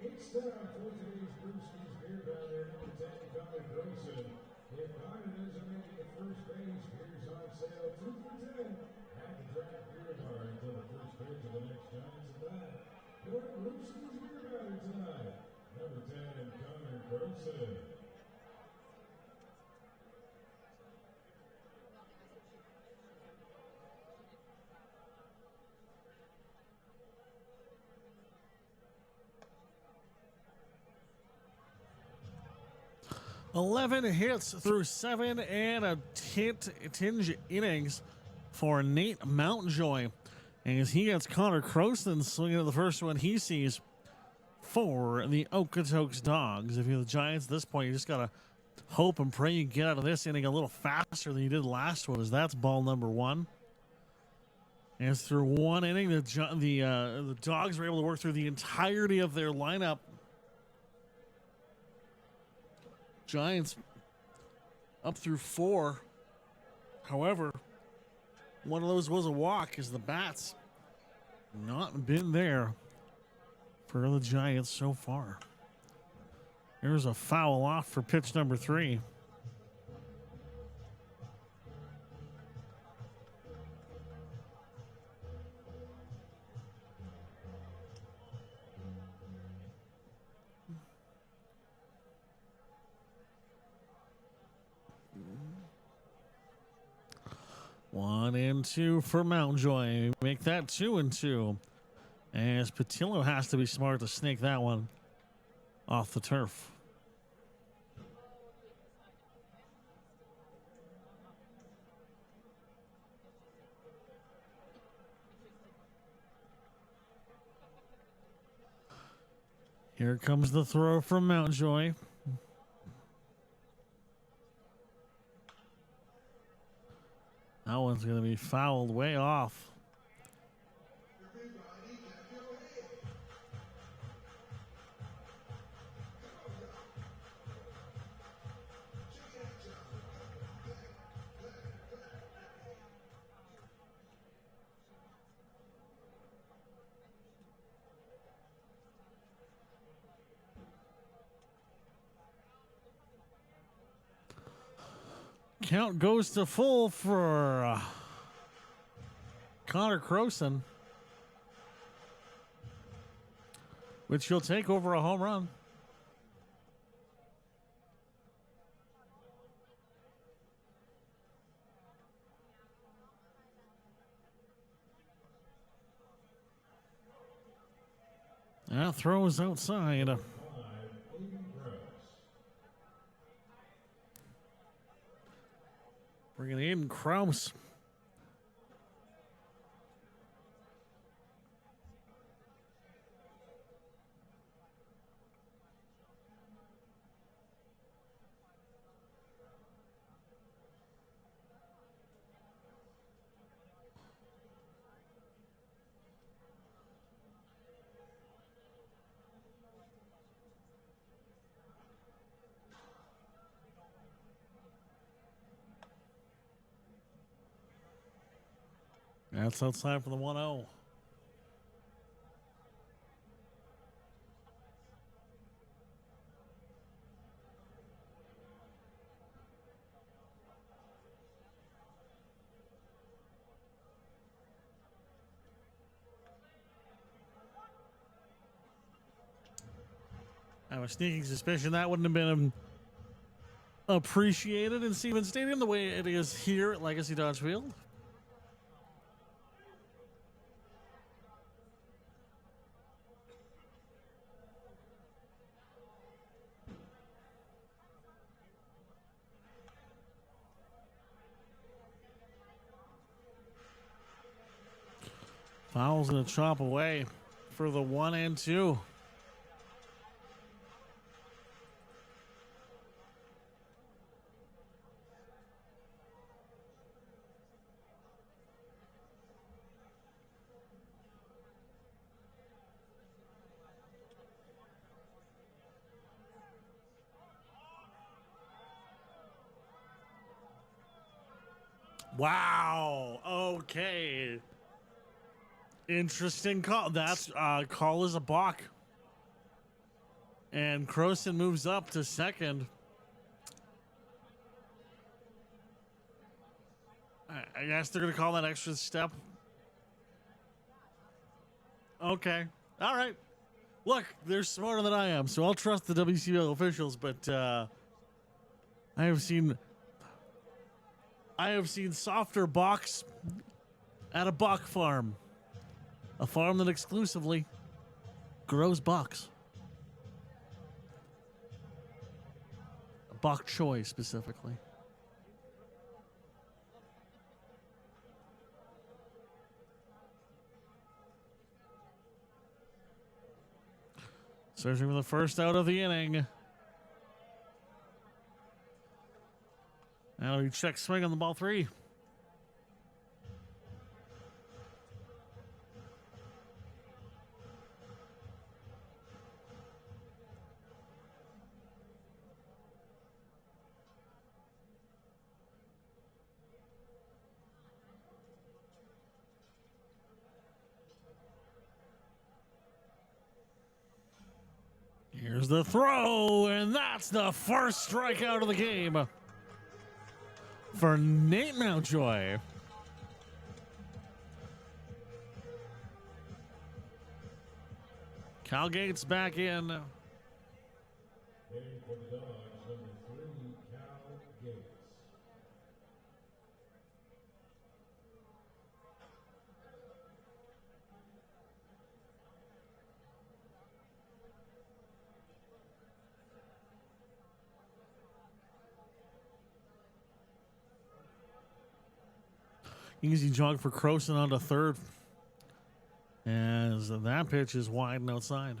[SPEAKER 1] It's time for today's Brewski's Beer Battle. Number 10, Connor Grayson. If Connor doesn't make it to first base, beer's on sale 2 for $10 at the draft beer bar until the first pitch of the next Giants at bat. Your Brewski's Beer Battle tonight. Number 10, Connor Grayson.
[SPEAKER 2] Eleven hits through 7 and a tinge innings for Nate Mountjoy, as he gets Connor Croston swinging at the first one he sees for the Okotoks Dawgs. If you're the Giants at this point, you just gotta hope and pray you get out of this inning a little faster than you did last one, as that's ball number 1. As through 1 inning, the Dawgs were able to work through the entirety of their lineup. Giants up through 4. However, one of those was a walk, as the bats not been there for the Giants so far. There's a foul off for pitch number 3. One and 2 for Mountjoy. Make that 2 and 2. As Patillo has to be smart to snake that one off the turf. Here comes the throw from Mountjoy. That one's going to be fouled way off. Count goes to full for Connor Croston, which he'll take over a home run. That throw is outside. Bringing in Kraus. That's outside for the 1-0. I have a sneaking suspicion that wouldn't have been appreciated in Stevens Stadium the way it is here at Legacy Dodge Field. Fowles going to chop away for the 1 and 2. Wow. Okay. Interesting call. That's call is a balk. And Croson moves up to second. I guess they're going to call that extra step. Okay. All right. Look, they're smarter than I am, so I'll trust the WCBL officials, but I have seen softer balks at a balk farm. A farm that exclusively grows bucks. Bok choy specifically. Searching for the first out of the inning. Now he checks swing on the ball 3. Here's the throw, and that's the first strikeout of the game for Nate Mountjoy. Cal Gates back in.
[SPEAKER 1] Hitting for the Dawgs, number 3, Cal Gates.
[SPEAKER 2] Easy jog for Croson onto third. As that pitch is wide and outside.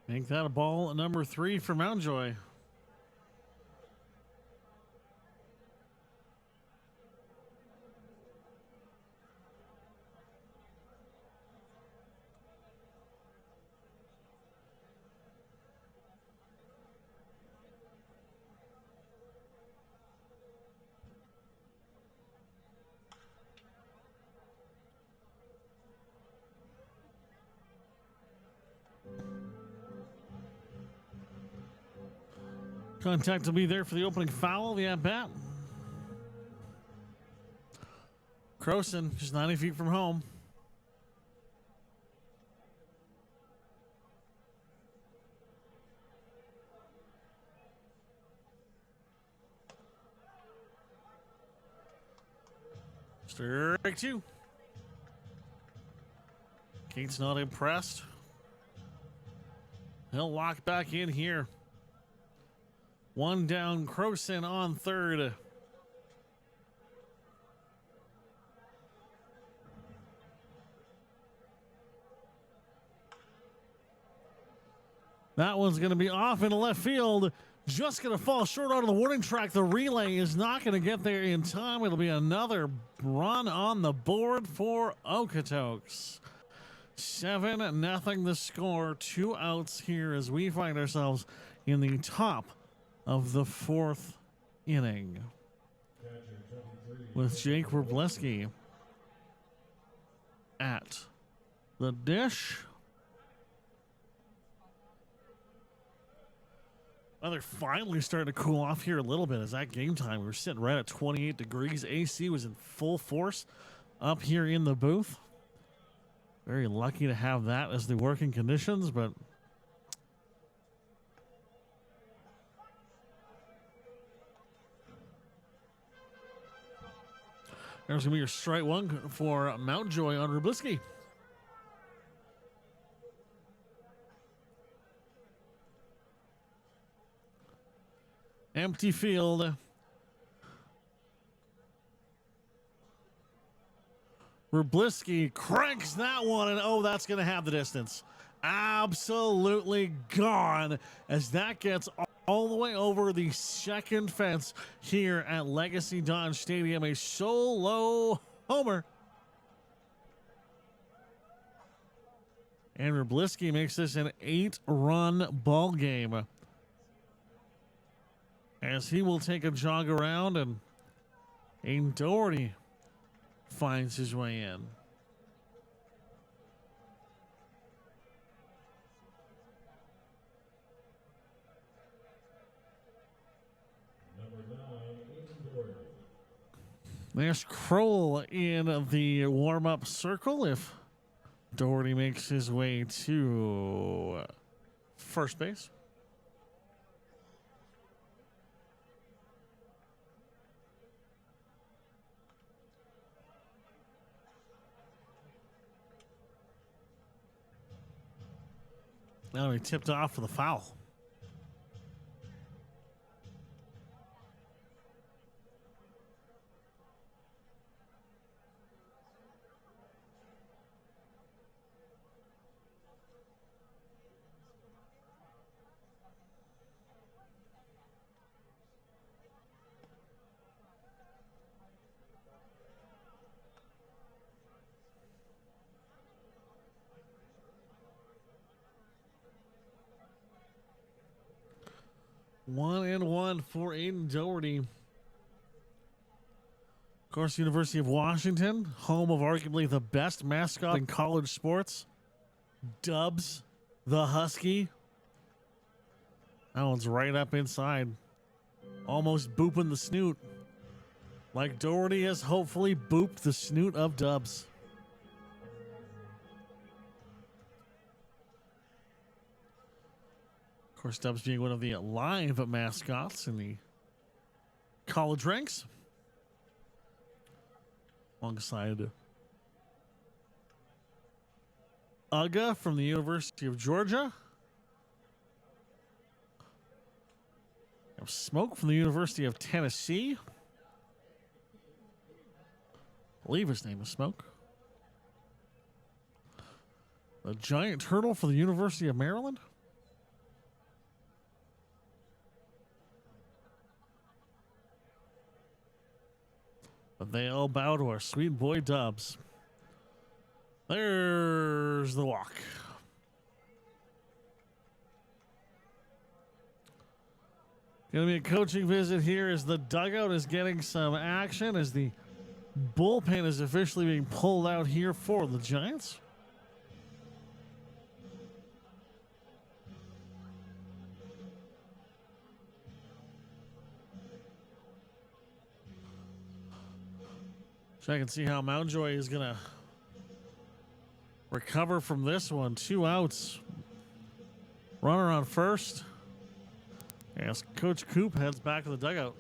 [SPEAKER 2] Make that a ball at number 3 for Mountjoy. Contact will be there for the opening foul of the at-bat. Croson, just 90 feet from home. Strike two. Kate's not impressed. He'll lock back in here. One down, Croson on third. That one's going to be off into left field. Just going to fall short onto the warning track. The relay is not going to get there in time. It'll be another run on the board for Okotoks. 7-0 the score. 2 outs here as we find ourselves in the top of the 4th inning. With Jake Wroblewski at the dish. Well, they're finally starting to cool off here a little bit. As that game time, we were sitting right at 28 degrees. AC was in full force up here in the booth. Very lucky to have that as the working conditions, but there's going to be your strike one for Mountjoy on Wroblewski. Empty field. Wroblewski cranks that one, and oh, that's going to have the distance. Absolutely gone as that gets all the way over the second fence here at Legacy Dodge Stadium. A solo homer. And Wroblewski makes this an 8-run ball game, as he will take a jog around, and Aiden Doherty finds his way in.
[SPEAKER 1] Number 9, Aiden Doherty.
[SPEAKER 2] There's Kroll in the warm-up circle if Doherty makes his way to first base. Now he tipped off for the foul. One and one for Aiden Doherty. Of course, University of Washington, home of arguably the best mascot in college sports. Dubs, the Husky. That one's right up inside. Almost booping the snoot. Like Doherty has hopefully booped the snoot of Dubs. Of course, Dubs being one of the live mascots in the college ranks, alongside Uga from the University of Georgia. We have Smoke from the University of Tennessee. I believe his name is Smoke. The Giant Turtle for the University of Maryland. But they all bow to our sweet boy Dubs. There's the walk. Going to be a coaching visit here as the dugout is getting some action, as the bullpen is officially being pulled out here for the Giants. So I can see how Mountjoy is going to recover from this one. 2 outs. Runner on first. As Coach Coop heads back to the dugout.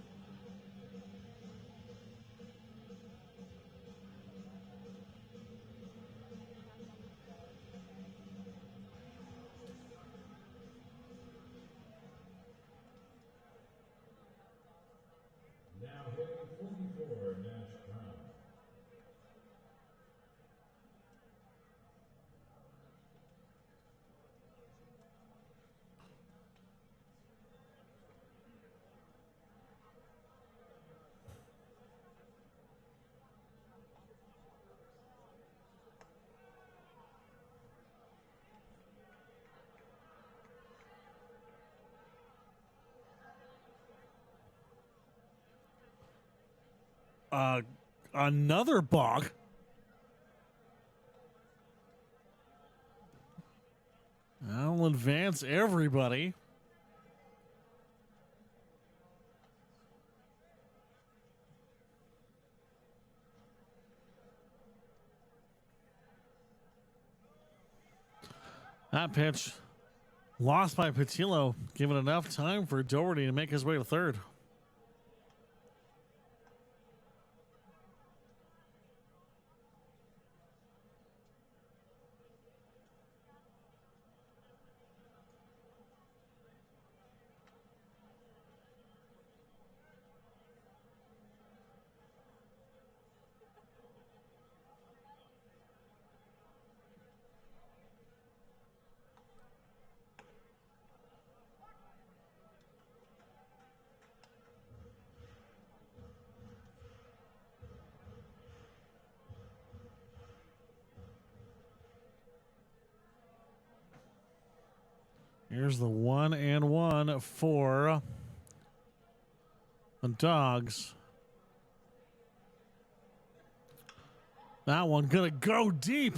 [SPEAKER 2] another balk. I'll advance everybody. That pitch lost by Patillo, giving enough time for Doherty to make his way to third. Here's the 1-1 for the Dawgs. That one gonna go deep.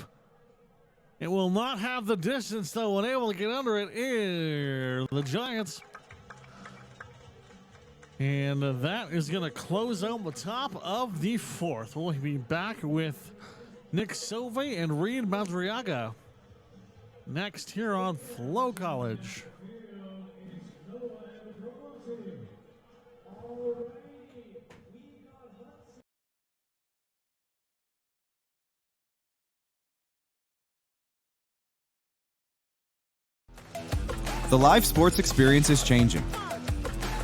[SPEAKER 2] It will not have the distance, though. Unable to get under it is the Giants. And that is gonna close out the top of the fourth. We'll be back with Nick Sauvé and Reed Madriaga next here on FloCollege.
[SPEAKER 3] The live sports experience is changing.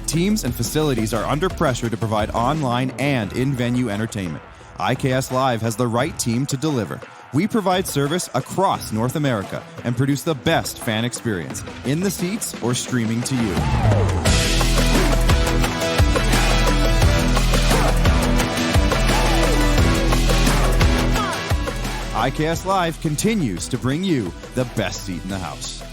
[SPEAKER 3] Teams and facilities are under pressure to provide online and in-venue entertainment. IKS Live has the right team to deliver. We provide service across North America and produce the best fan experience, in the seats or streaming to you. IKS Live continues to bring you the best seat in the house.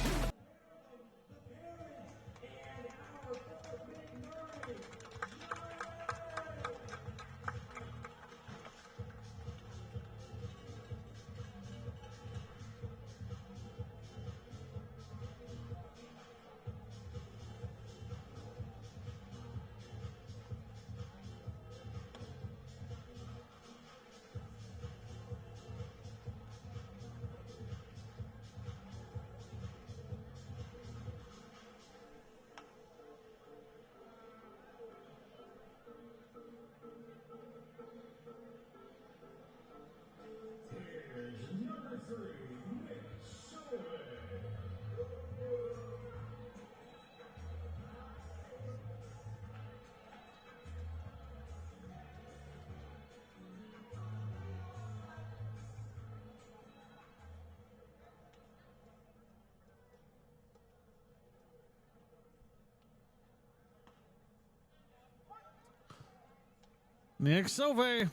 [SPEAKER 2] Nick Sauvé.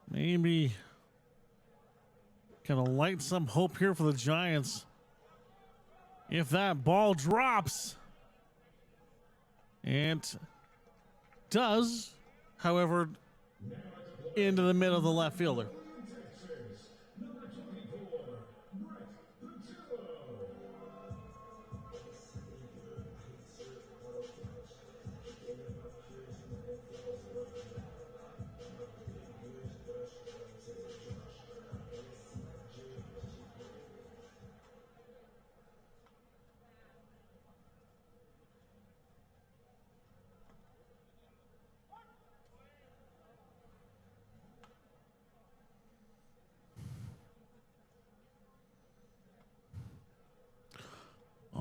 [SPEAKER 2] Maybe gonna light some hope here for the Giants. If that ball drops, it does, however, into the middle of the left fielder.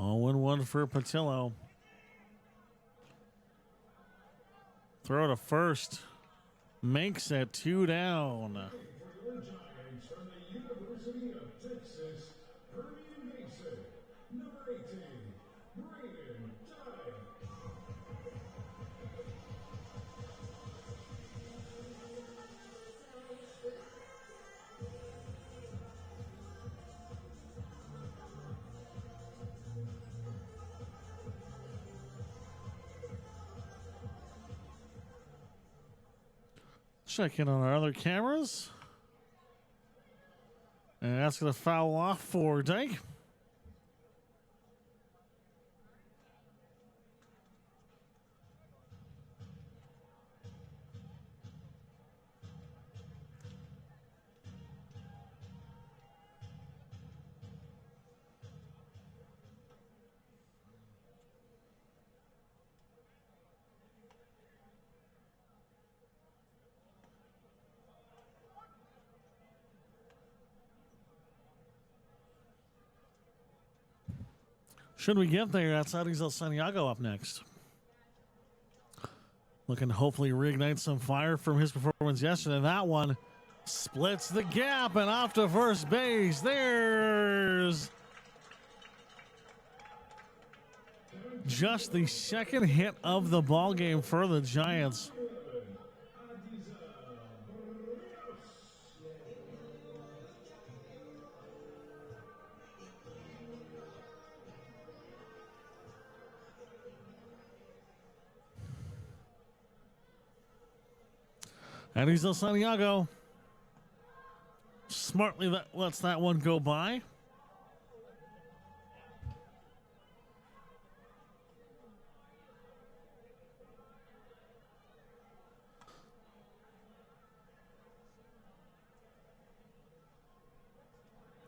[SPEAKER 2] Oh, and one for Patillo. Throw to first. Makes it 2 down. check in on our other cameras. And that's going to foul off for Dyke. Should we get there, that's Dawgs El Santiago up next. Looking to hopefully reignite some fire from his performance yesterday. That one splits the gap and off to first base. There's just the second hit of the ball game for the Giants. Dawgs El Santiago smartly lets that one go by.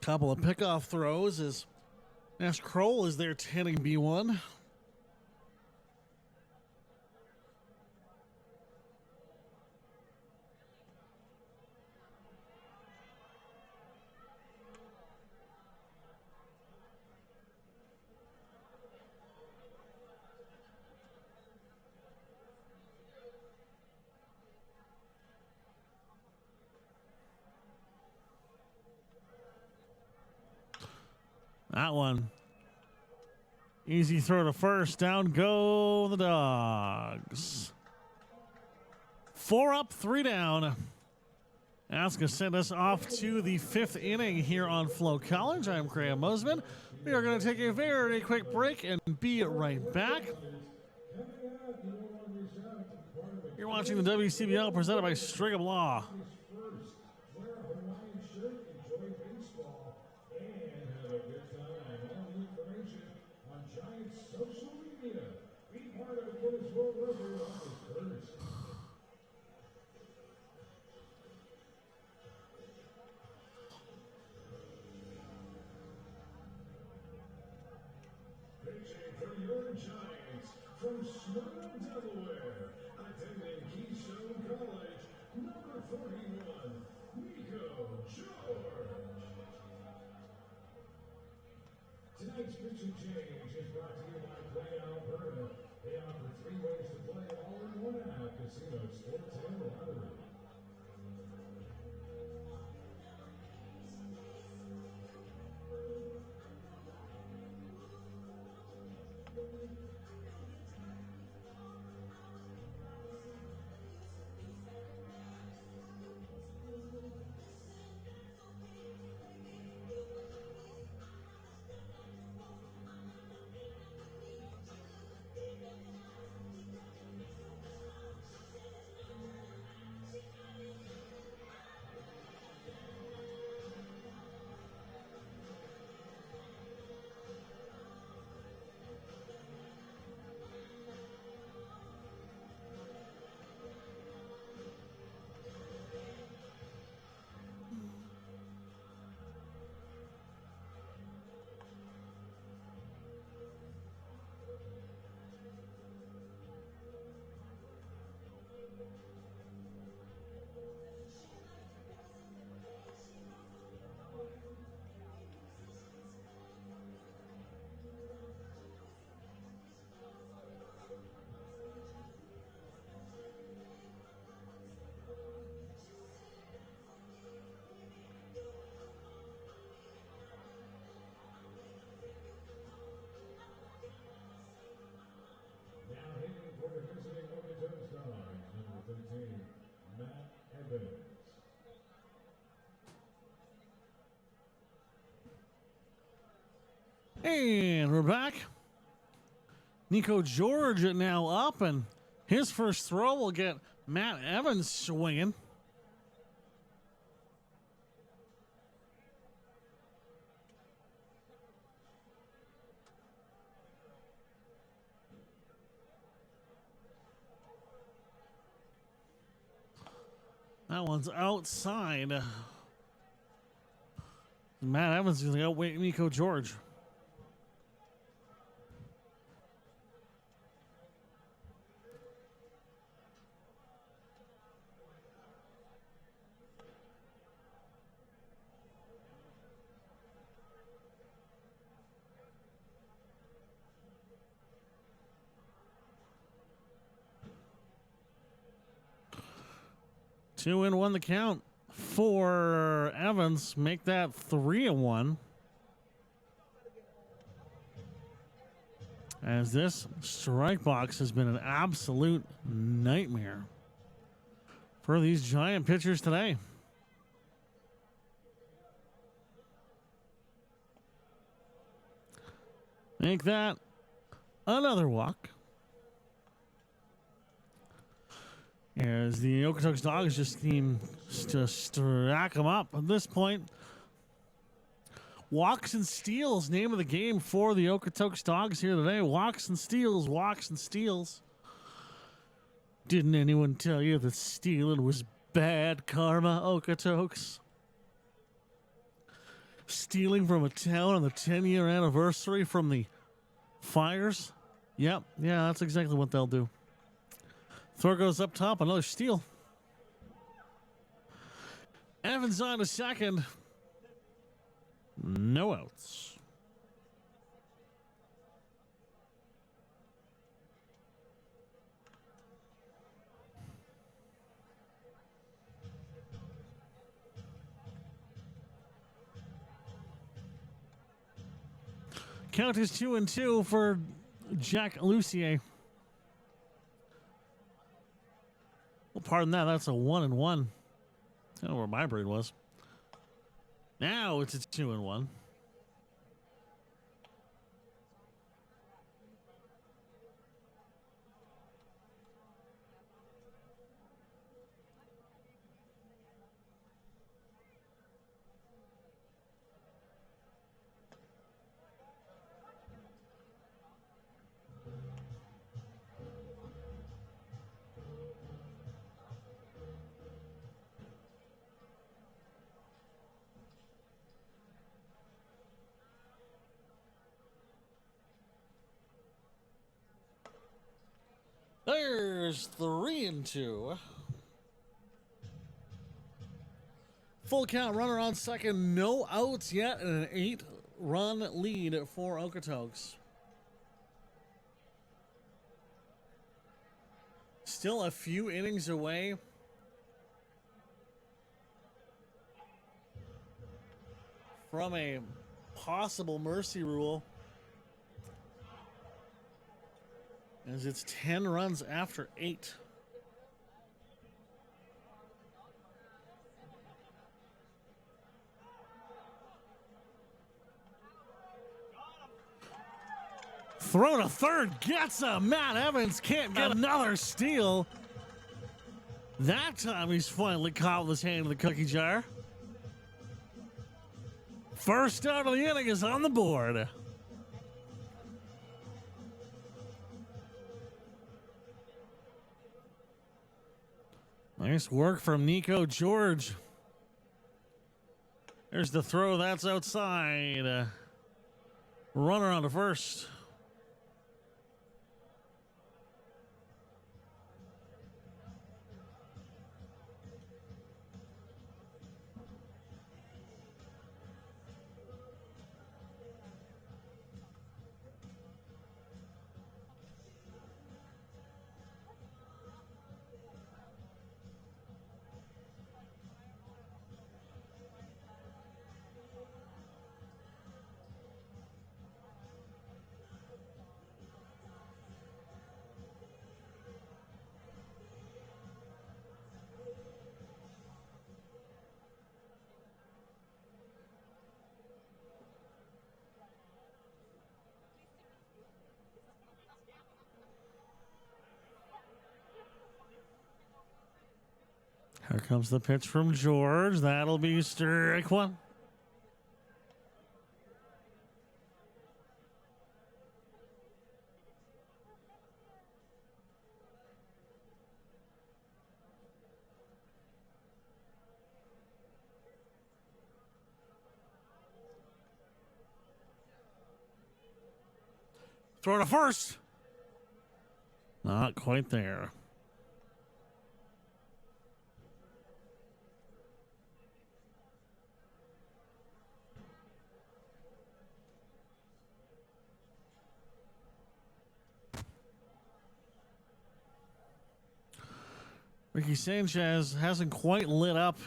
[SPEAKER 2] Couple of pickoff throws as Nash Kroll is there hitting B1. That one. Easy throw to first. Down go the Dawgs. 4 up, 3 down. That's going to send us off to the 5th inning here on FloCollege. I'm Graham Mosman. We are going to take a very quick break and be right back. You're watching the WCBL presented by Strigham Law.
[SPEAKER 1] From Smyrna, Delaware, attending Keystone College, number 41, Nico George. Tonight's pitching change is brought to you by Play Alberta. They offer 3 ways to play all in one app. Casino, sports, and lottery. Visiting Okotoks Dawgs, number 13, Matt Evans.
[SPEAKER 2] And we're back. Nico George now up, and his first throw will get Matt Evans swinging. That one's outside. Matt Evans is going to outweigh Nico George. Two and one the count for Evans. Make that 3-1. As this strike box has been an absolute nightmare for these Giant pitchers today. Make that another walk. As the Okotoks Dawgs just seem to stack them up at this point. Walks and steals, name of the game for the Okotoks Dawgs here today. Walks and steals, walks and steals. Didn't anyone tell you that stealing was bad karma, Okotoks? Stealing from a town on the 10-year anniversary from the fires? Yep, yeah, that's exactly what they'll do. Throw goes up top, another steal. Evans on to second. No outs. Count is 2-2 for Jack Lucier. Well, pardon that. That's a 1-1. I don't know where my brain was. Now it's a 2-1. There's 3-2. Full count, runner on second, no outs yet, and an 8-run lead for Okotoks. Still a few innings away from a possible mercy rule, as it's 10 runs after 8. Throw to third, gets a Matt Evans, can't get another steal. That time he's finally caught with his hand in the cookie jar. First out of the inning is on the board. Nice work from Nico George. There's the throw, that's outside. Runner on to first. Here comes the pitch from George. That'll be strike one. Throw to first. Not quite there. Ricky Sanchez hasn't quite lit up.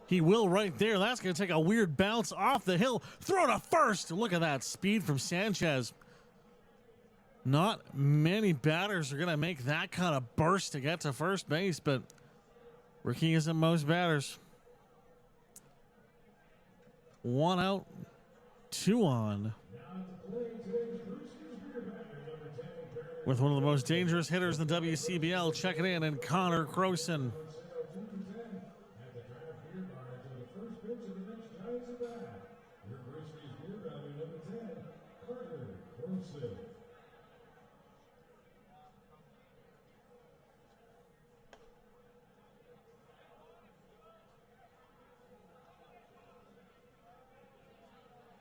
[SPEAKER 2] He will right there. That's going to take a weird bounce off the hill. Throw to first. Look at that speed from Sanchez. Not many batters are going to make that kind of burst to get to first base, but Ricky isn't most batters. 1 out, 2 on. With one of the most dangerous hitters in the WCBL, checking in, and Connor Croson.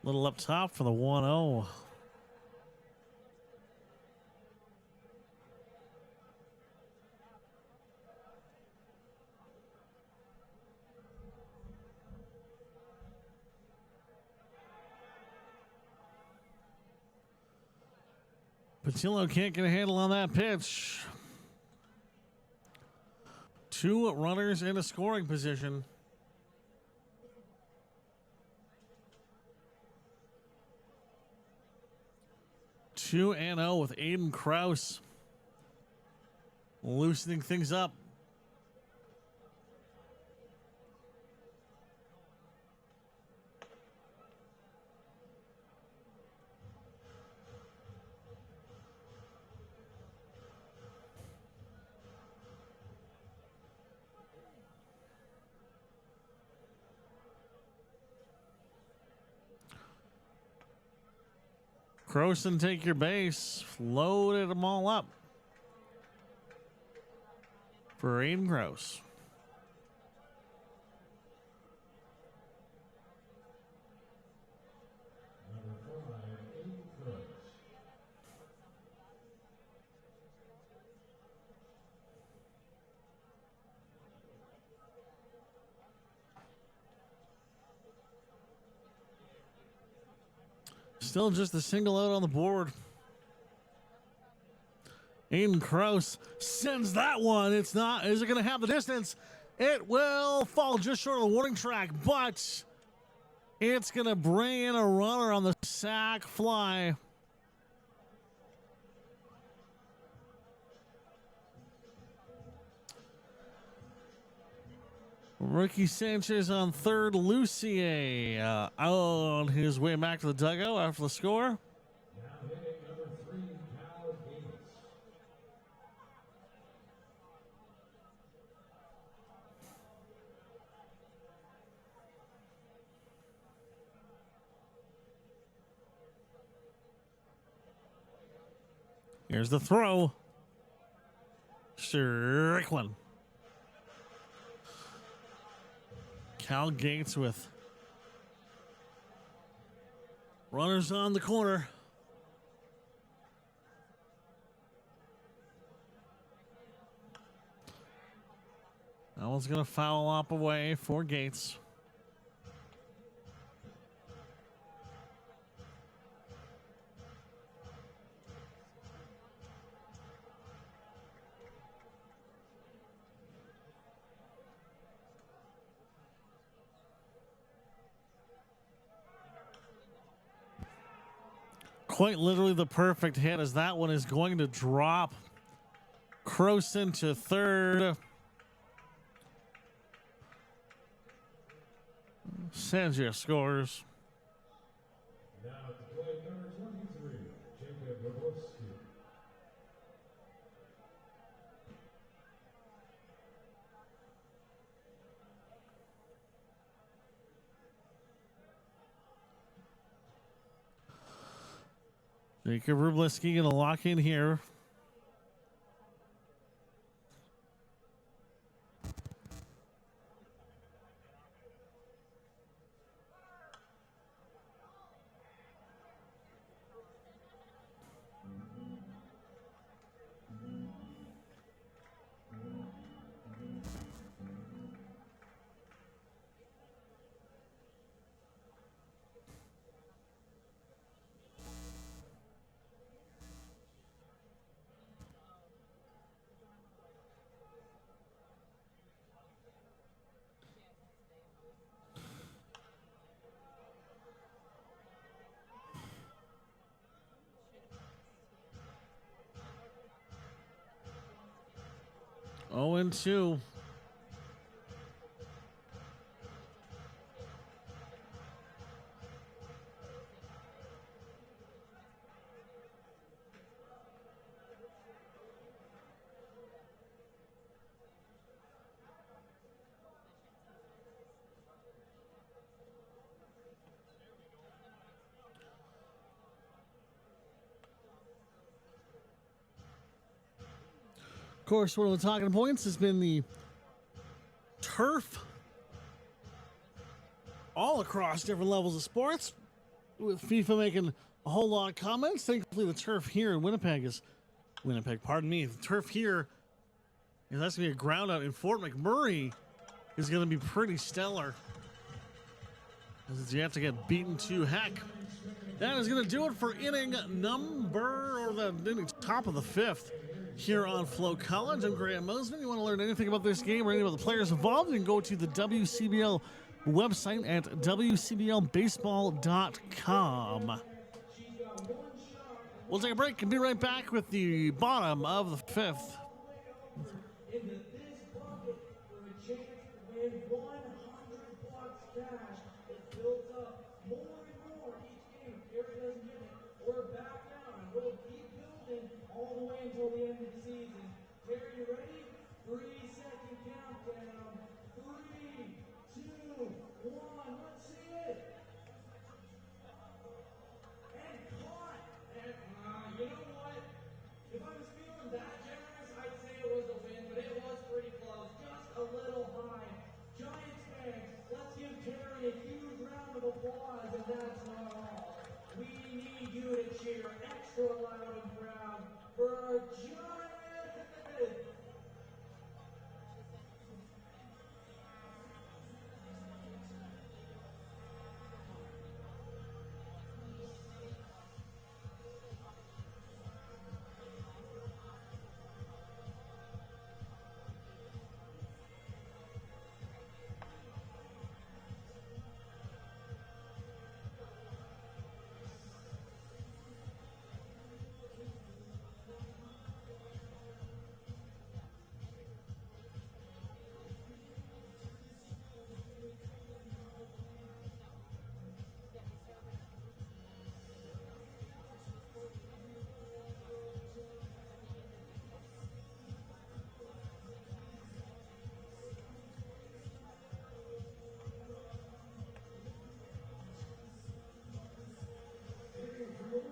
[SPEAKER 2] Little up top for the 1-0. Patillo can't get a handle on that pitch. 2 runners in a scoring position. Two 2-0 with Aiden Krause loosening things up. Croson, take your base. Loaded them all up for Aiden Krause. Still just a single out on the board. Aiden Krause sends that one. It's not. Is it going to have the distance? It will fall just short of the warning track, but it's going to bring in a runner on the sac fly. Ricky Sanchez on third. Lucier on his way back to the dugout after the score. Here's the throw. Strickland. Cal Gates with runners on the corner. That one's going to foul up away for Gates. Quite literally the perfect hit, as that one is going to drop. Croson to third. Sanchez scores.
[SPEAKER 1] Now to play number 23, Jacob Roboski.
[SPEAKER 2] Jacob Rubleski going to lock in here. 0-2. Of course, one of the talking points has been the turf all across different levels of sports, with FIFA making a whole lot of comments. Thankfully, the turf here in the turf here is that's going to be a ground out in Fort McMurray is going to be pretty stellar, as you have to get beaten to heck. That is going to do it for inning top of the 5th here on FloCollege. I'm Graham Mosman. You want to learn anything about this game or anything about the players involved, you can go to the WCBL website at WCBLbaseball.com. We'll take a break and be right back with the bottom of the 5th.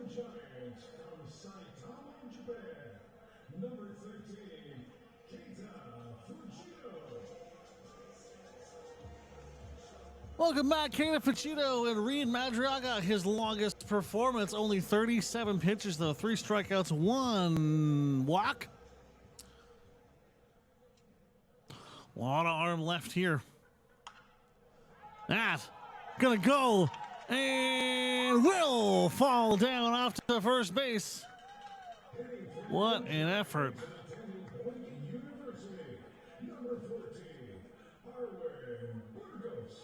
[SPEAKER 1] Giants from Saitama, Japan, number 13, Keita Fujito.
[SPEAKER 2] Welcome back, Keita Fujito and Reed Madriaga. His longest performance, only 37 pitches, though. 3 strikeouts, 1 walk. A lot of arm left here. That gonna go and will fall down off to first base. What an effort.
[SPEAKER 1] University, number 14, Arwen Burgos.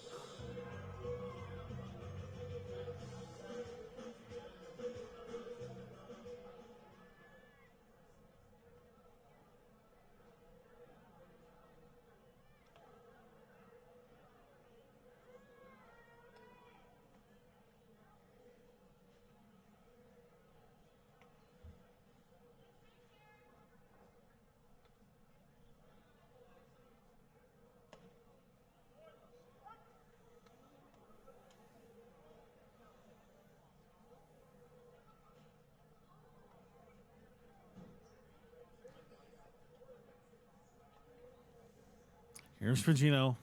[SPEAKER 2] Here's Fujito.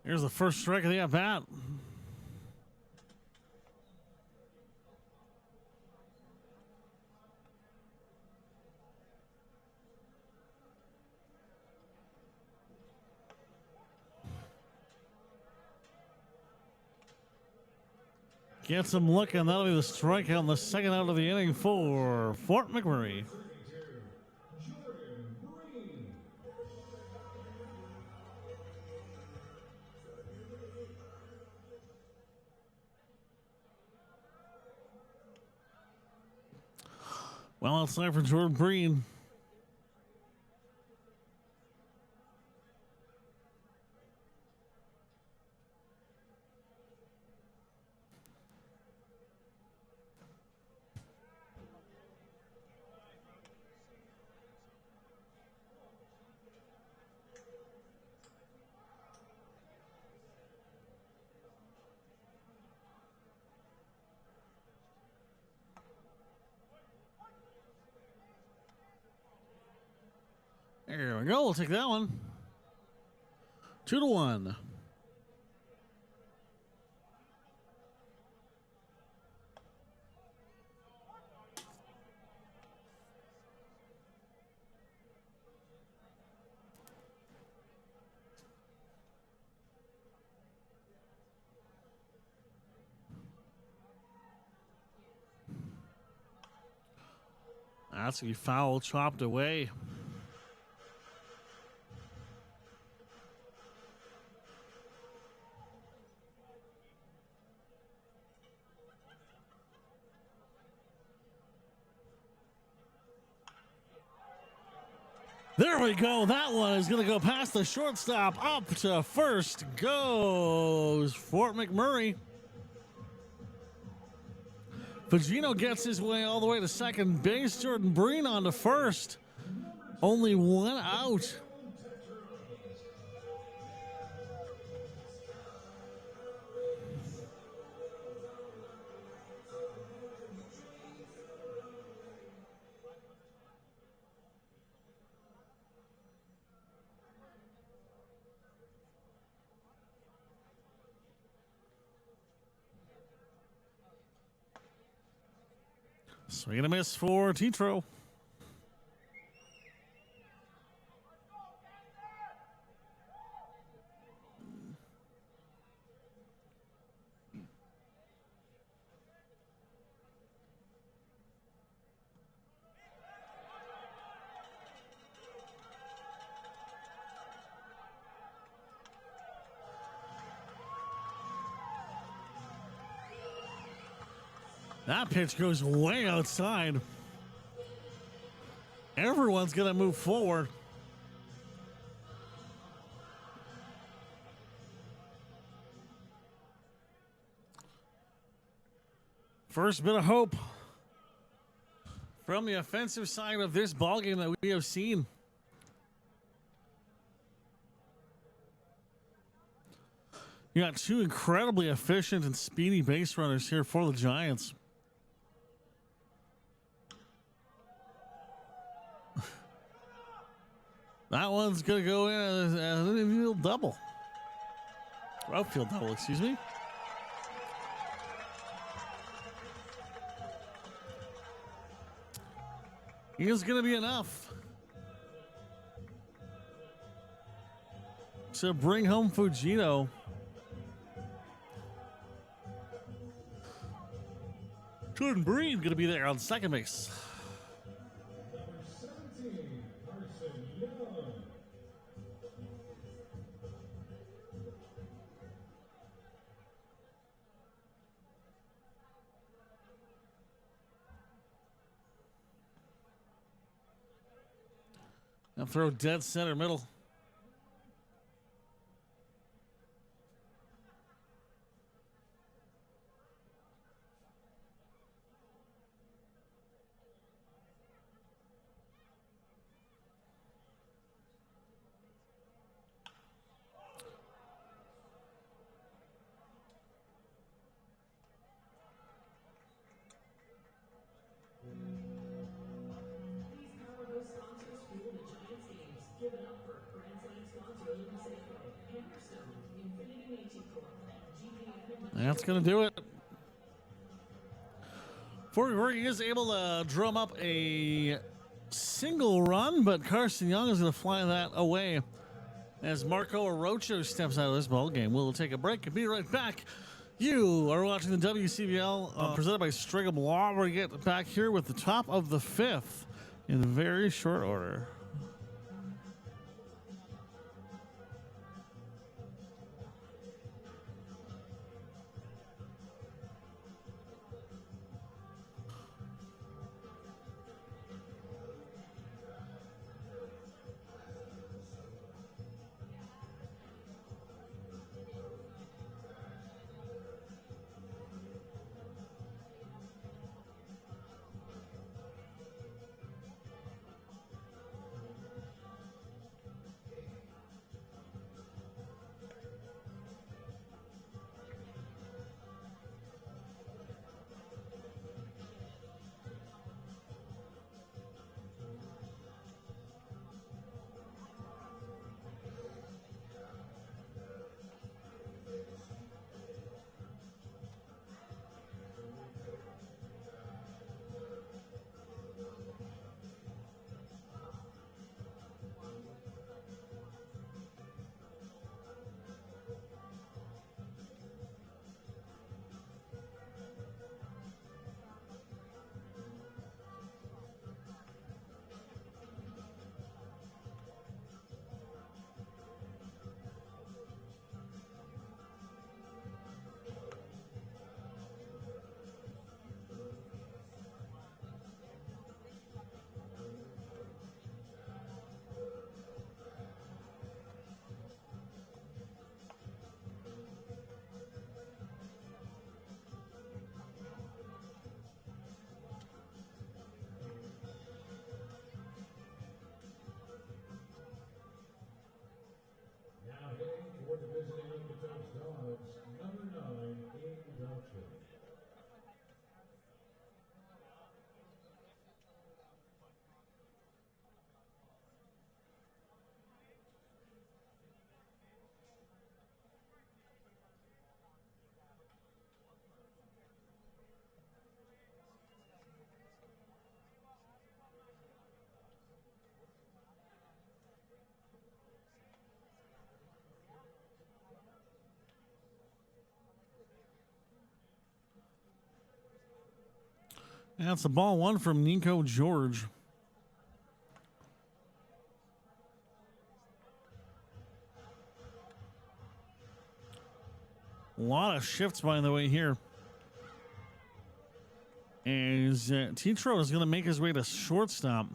[SPEAKER 2] Here's the first strike of the at-bat. Gets him looking. That'll be the strikeout in the second out of the inning for Fort McMurray. Well, it's time for Jordan Breen. There we go. We'll take that one. 2-1. That's a foul chopped away. There we go. That one is going to go past the shortstop. Up to first goes Fort McMurray. Fugino gets his way all the way to second base. Jordan Breen on to first. Only one out. Swing and a miss for Tetro. That pitch goes way outside. Everyone's going to move forward. First bit of hope from the offensive side of this ballgame that we have seen. You got two incredibly efficient and speedy base runners here for the Giants. That one's going to go in as an infield double. Outfield double, excuse me. Is going to be enough to bring home Fugino. Jordan Breen going to be there on second base. Now throw dead center middle. That's going to do it. Fort McMurray is able to drum up a single run, but Carson Young is going to fly that away as Marco Arocho steps out of this ball game. We'll take a break and be right back You are watching the WCBL presented by Striga Law. We're going to get back here with the top of the fifth in very short order.
[SPEAKER 1] Now heading toward the visiting Okotoks Dawgs, number 9, Aiden Belcher.
[SPEAKER 2] That's the ball one from Nico George. A lot of shifts, by the way, here. As Tetro is going to make his way to shortstop.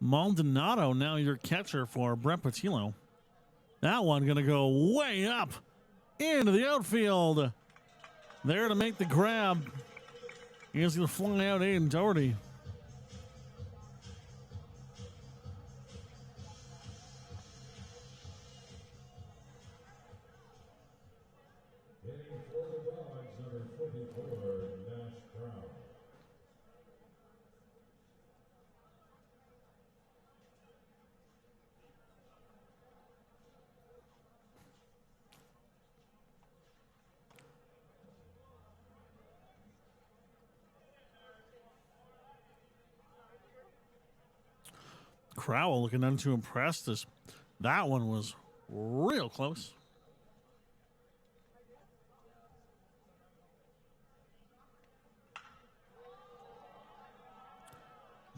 [SPEAKER 2] Maldonado, now your catcher for Brett Patillo. That one going to go way up into the outfield. There to make the grab. He's going to fly out Aiden Doherty.
[SPEAKER 1] Hitting for the Dawgs, number 44, Nash Brown.
[SPEAKER 2] Crowell looking none too impressed. That one was real close.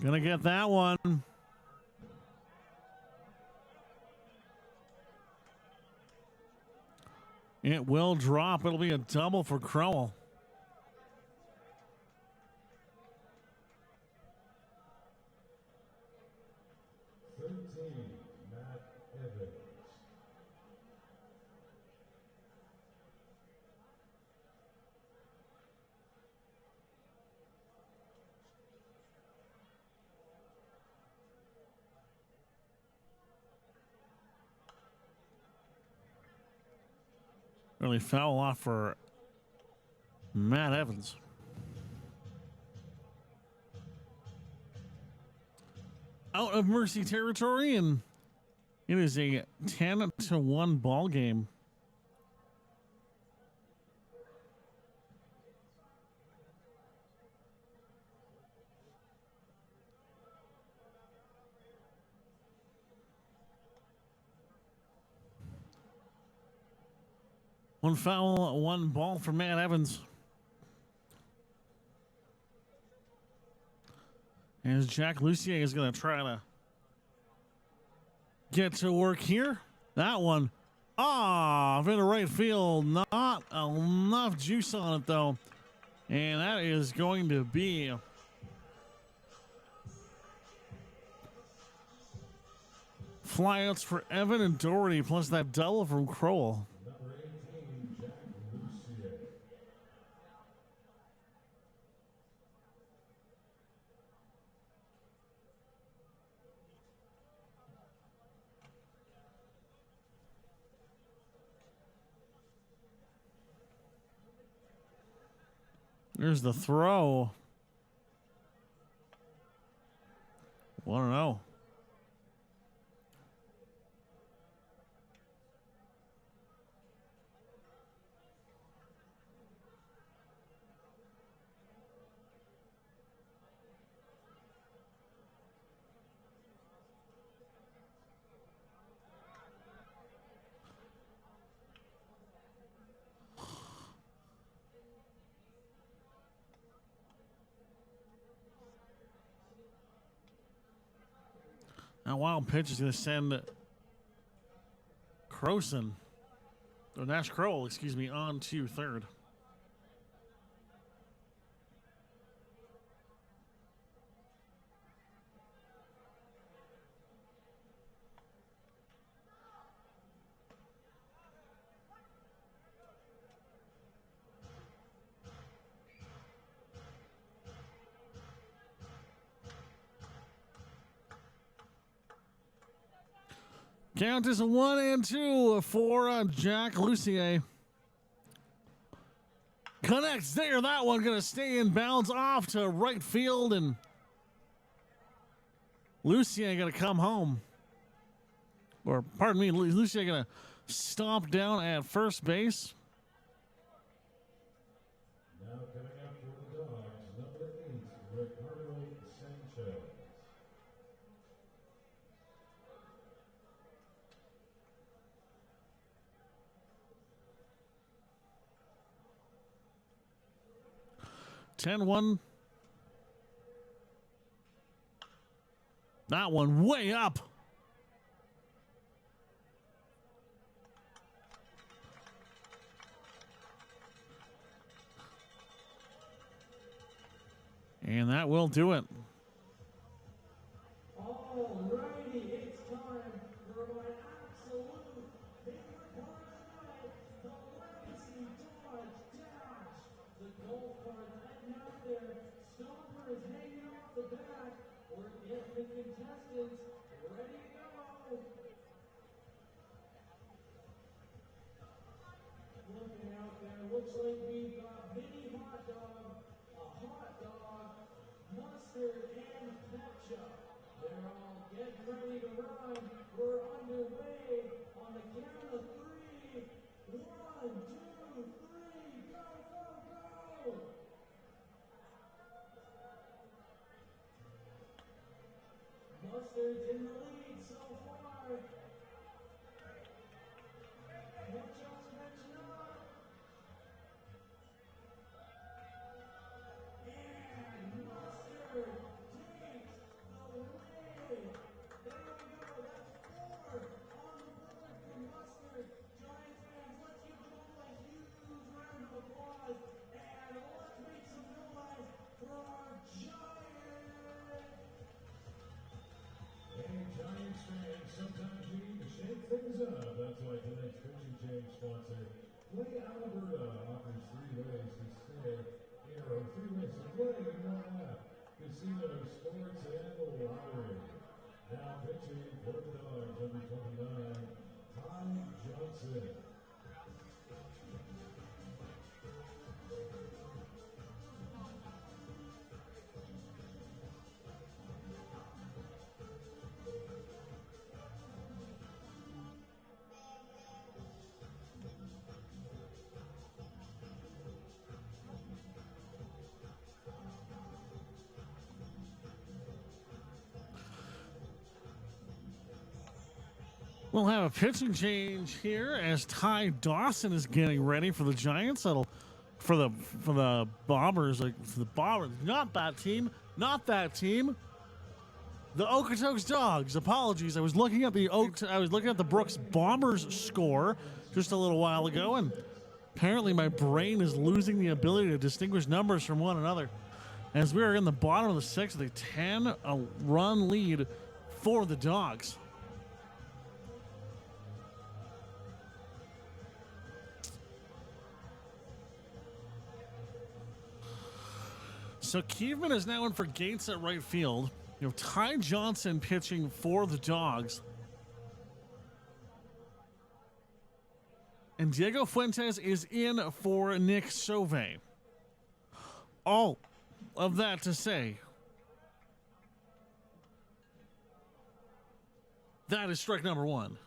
[SPEAKER 2] Gonna get that one. It will drop. It'll be a double for Crowell.
[SPEAKER 1] Matt Evans.
[SPEAKER 2] Really foul off for Matt Evans. Out of Mercy territory, and it is a 10-1 ball game. One foul, one ball for Matt Evans. As Jack Lucier is going to try to get to work here. That one off into right field. Not enough juice on it, though. And that is going to be flyouts for Evan and Doherty, plus that double from Crowell.
[SPEAKER 1] Number 18, Jack Lucier.
[SPEAKER 2] There's the throw. 1-0. Now, wild pitch is going to send Crowson, or Nash Crowell, excuse me, on to third. Count is a 1-2 for Jack Lucier. Connects there. That one going to stay in bounds off to right field, and Lucier going to come home. Or, pardon me, Lucier going to stomp down at first base.
[SPEAKER 1] Now coming up for the Dawgs, number 8, Ricardo Sanchez.
[SPEAKER 2] Ten one. That one way up. And that will do it.
[SPEAKER 7] Alrighty, it's time for my absolute favorite part of the night, the Legacy Dodge Dash. The golf cart's heading out there, Stomper is hanging off the back. We're getting the contestants ready to go. Looking out there, looks like we've got mini hot dog, a hot dog, mustard, and ketchup. They're all getting ready to run. We're underway on the count of 3. 1, 2, 3, go, go, go! Mustard's in the lead so far. Ketchup's catching up. And Mustard takes the lead. There we go. That's 4 on the board for Mustard. Giants fans, let's give Joel a huge round of applause. And let's make some noise for our Giants.
[SPEAKER 1] Hey, Giants fans, sometimes we need to shake things up. That's why tonight's pitching change sponsor, Play Alberta, offers 3 ways to stay, 3 ways to play in one app. Casino, sports, and lottery. Now pitching for the Dawgs, number 29, Ty Johnson.
[SPEAKER 2] We'll have a pitching change here as Ty Dawson is getting ready for the Giants. That'll for the Bombers, not that team. The Okotoks Dawgs. Apologies. I was looking at the Brooks Bombers score just a little while ago, and apparently my brain is losing the ability to distinguish numbers from one another. As we are in the bottom of the sixth with a 10-run lead for the Dawgs. So Kievman is now in for Gates at right field. You have Ty Johnson pitching for the Dawgs. And Diego Fuentes is in for Nick Sauvé. All of that to say, that is strike number one.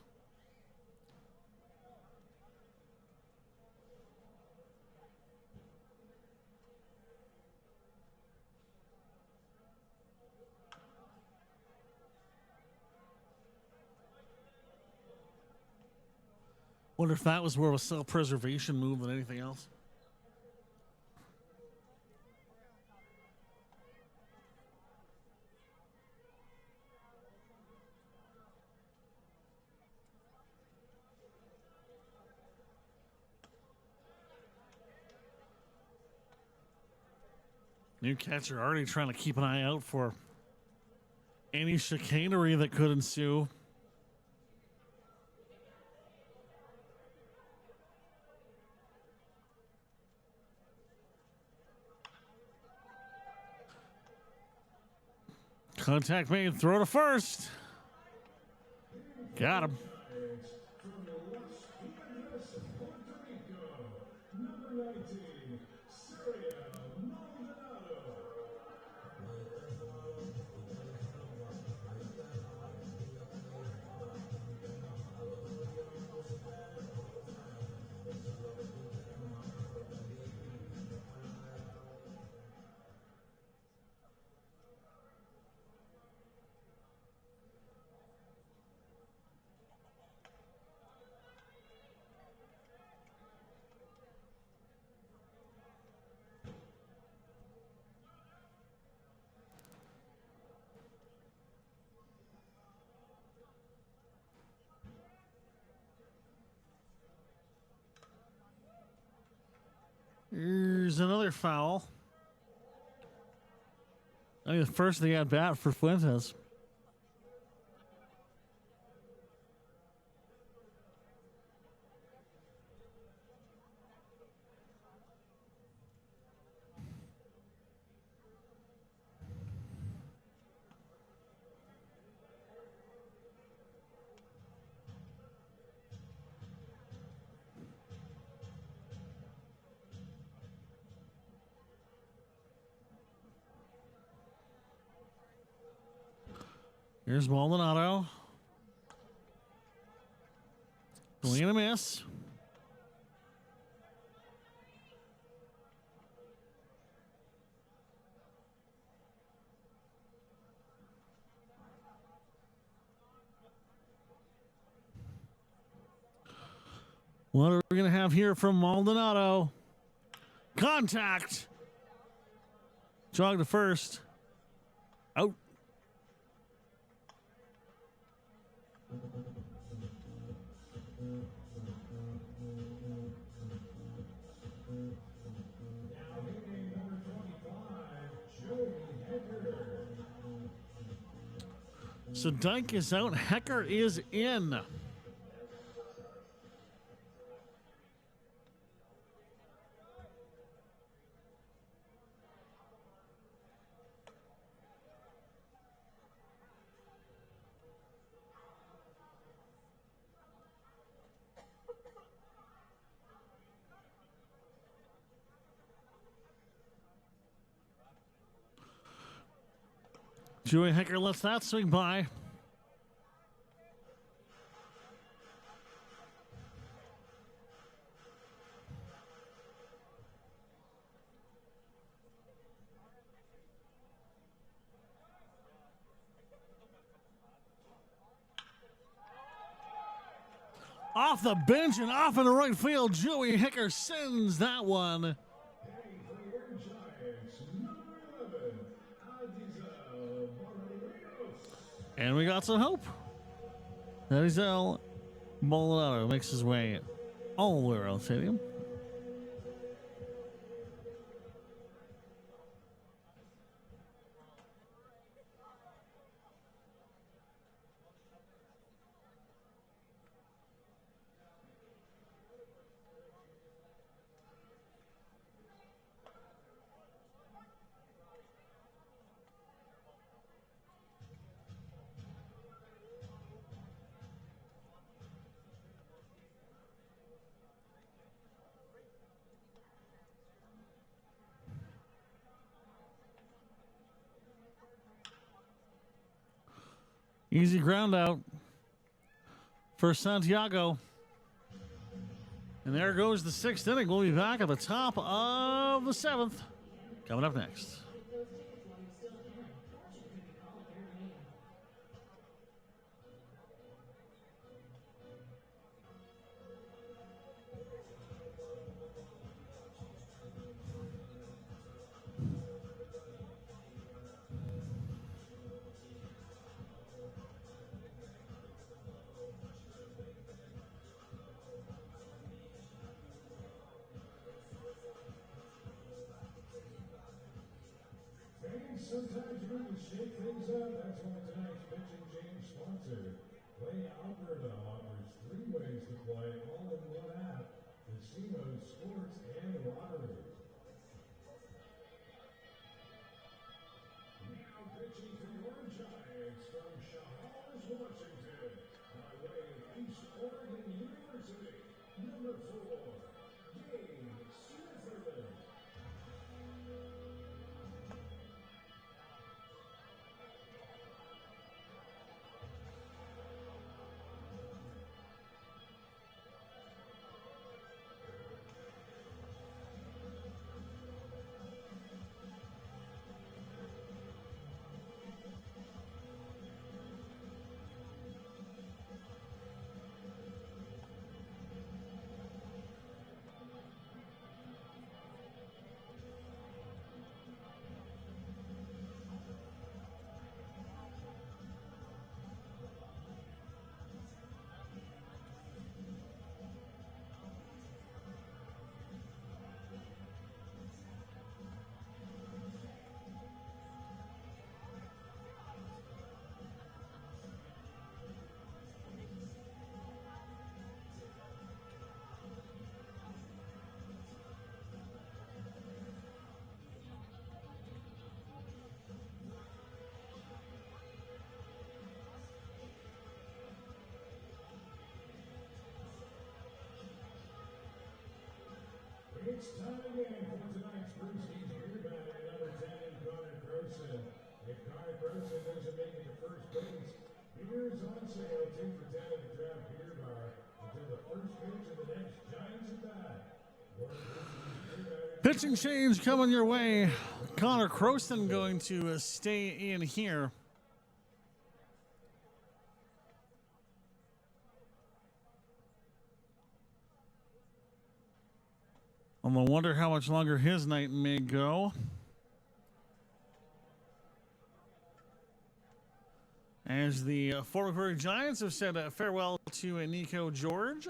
[SPEAKER 2] Wonder if that was more of a self-preservation move than anything else. New catcher already trying to keep an eye out for any chicanery that could ensue. Contact made, throw to first. Got him. Here's another foul. I think the first of the at bat for Fuentes. Here's Maldonado. Swing and a miss. What are we going to have here from Maldonado? Contact. Jog to first. Out. So Dyke is out. Hecker is in. Joey Hecker lets that swing by. Off the bench and off in the right field. Joey Hicker sends that one. And we got some hope. Ezel Maldonado makes his way all the way around the stadium. Easy ground out for Santiago. And there goes the 6th inning. We'll be back at the top of the 7th. Coming up next.
[SPEAKER 1] Sometimes you need to shake things up. That's why tonight's pitching change sponsor, Play Alberta, offers 3 ways to play all in one app: casinos, sports, and lottery. Now pitching for your Giants from Shahars, Washington, by way of East Oregon University, number 4, Dave Smithers. It's time again for tonight's Bruce East beer battle, number 10, Connor Croson. If Connor Croson doesn't make it to first base, beer's on sale 2 for 10 at the draft beer bar until the first pitch of the next Giants at bat.
[SPEAKER 2] Pitching change coming your way. Connor Croson going to stay in here. I'm going to wonder how much longer his night may go. As the Fort McMurray Giants have said farewell to Nico George.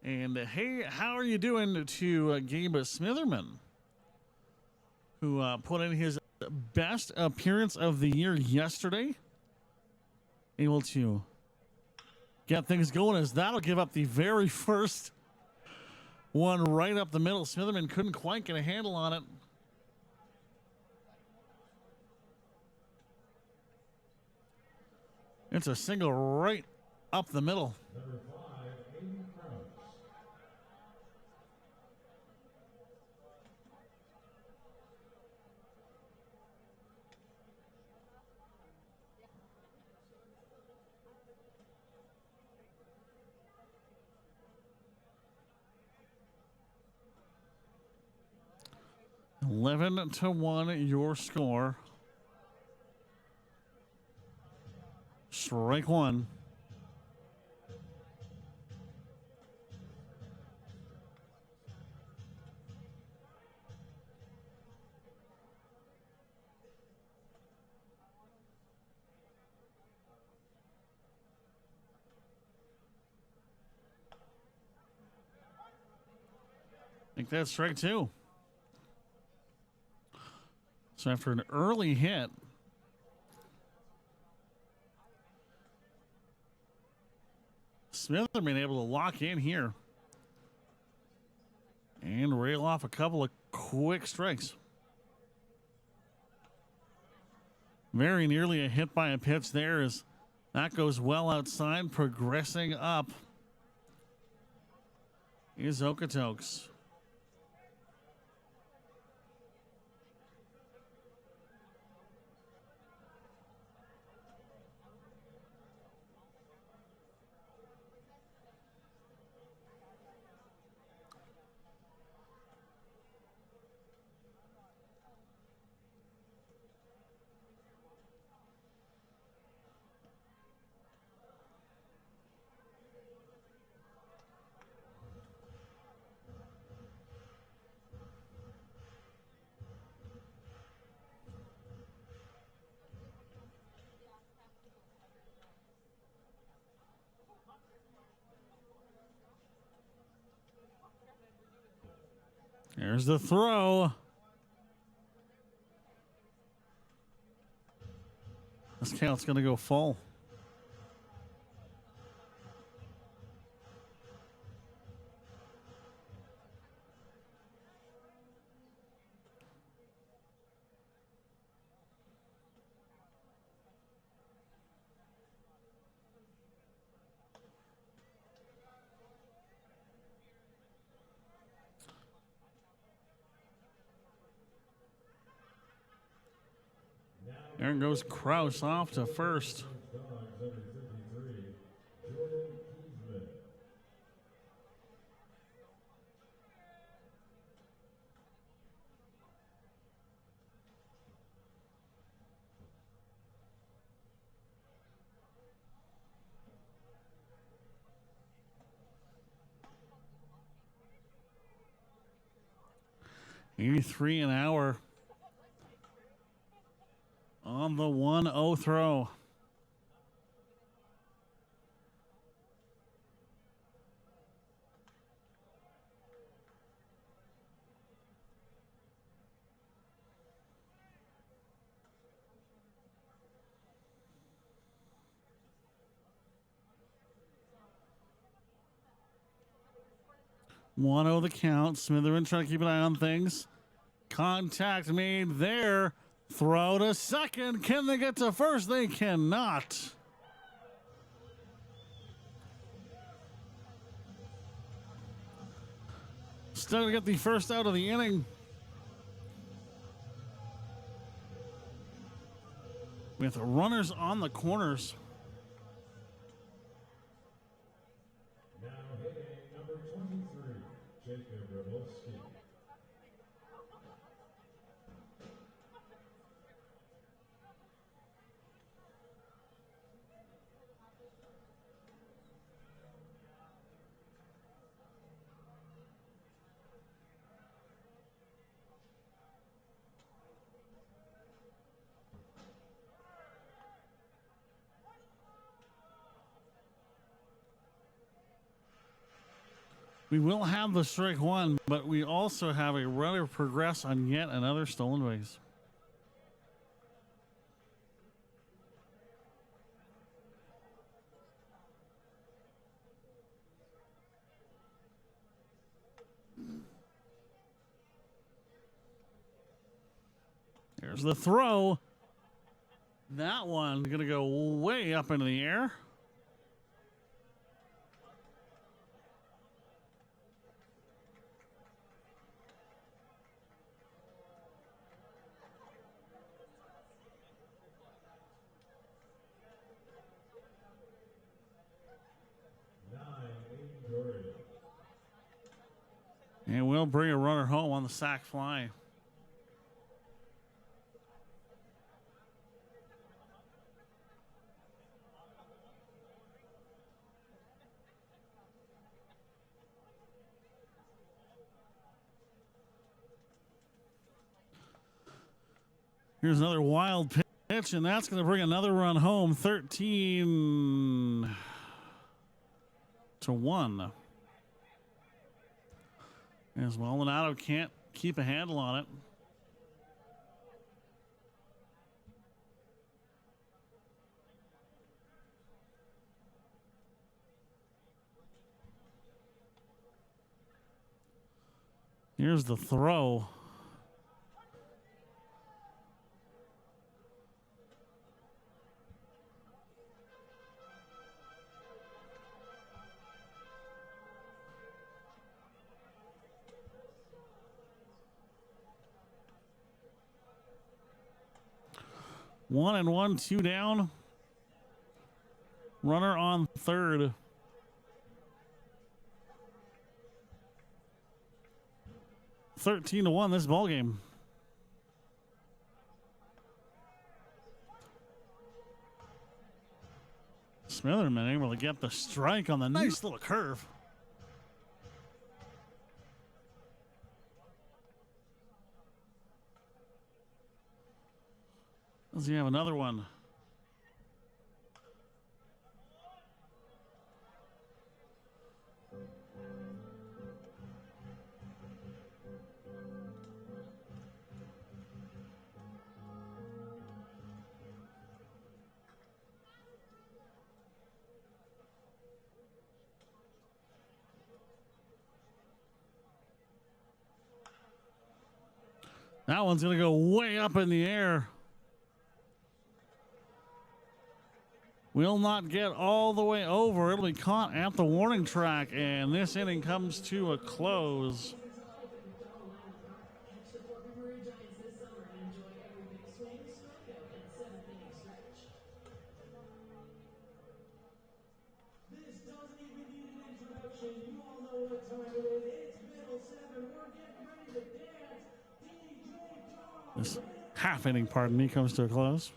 [SPEAKER 2] And hey, how are you doing to Gabe Smitherman, who put in his best appearance of the year yesterday? Able to get things going, as that'll give up the very first one right up the middle. Smitherman couldn't quite get a handle on it. It's a single right up the middle.
[SPEAKER 1] Number 5, Aiden Krause.
[SPEAKER 2] 11-1 your score. Strike one. I think that's strike two. So after an early hit, Smith been able to lock in here and rail off a couple of quick strikes. Very nearly a hit by a pitch there as that goes well outside. Progressing up is Okotoks. There's the throw. This count's going to go full. There goes Kraus off to first. $83 an hour on the 1-0 throw. One oh the count. Smitherman trying to keep an eye on things. Contact made there. Throw to second. Can they get to first? They cannot. Still to get the first out of the inning. With runners on the corners.
[SPEAKER 1] Now hitting number 23, Jacob Rabolski.
[SPEAKER 2] We will have the strike one, but we also have a runner progress on yet another stolen base. There's the throw. That one going to go way up into the air. And we'll bring a runner home on the sac fly. Here's another wild pitch, and that's going to bring another run home. 13-1. As Maldonado can't keep a handle on it. Here's the throw. One and one, two down. Runner on third. (13-1) this ball game. Smitherman able to get the strike on the nice little curve. Does he have another one? That one's going to go way up in the air. Will not get all the way over. It'll be caught at the warning track, and this inning comes to a close.
[SPEAKER 7] This doesn't even need an introduction. You all know what time it is. It's middle 7. We're getting ready to dance. DJ Dawgs.
[SPEAKER 2] This half inning, pardon me, comes to a close.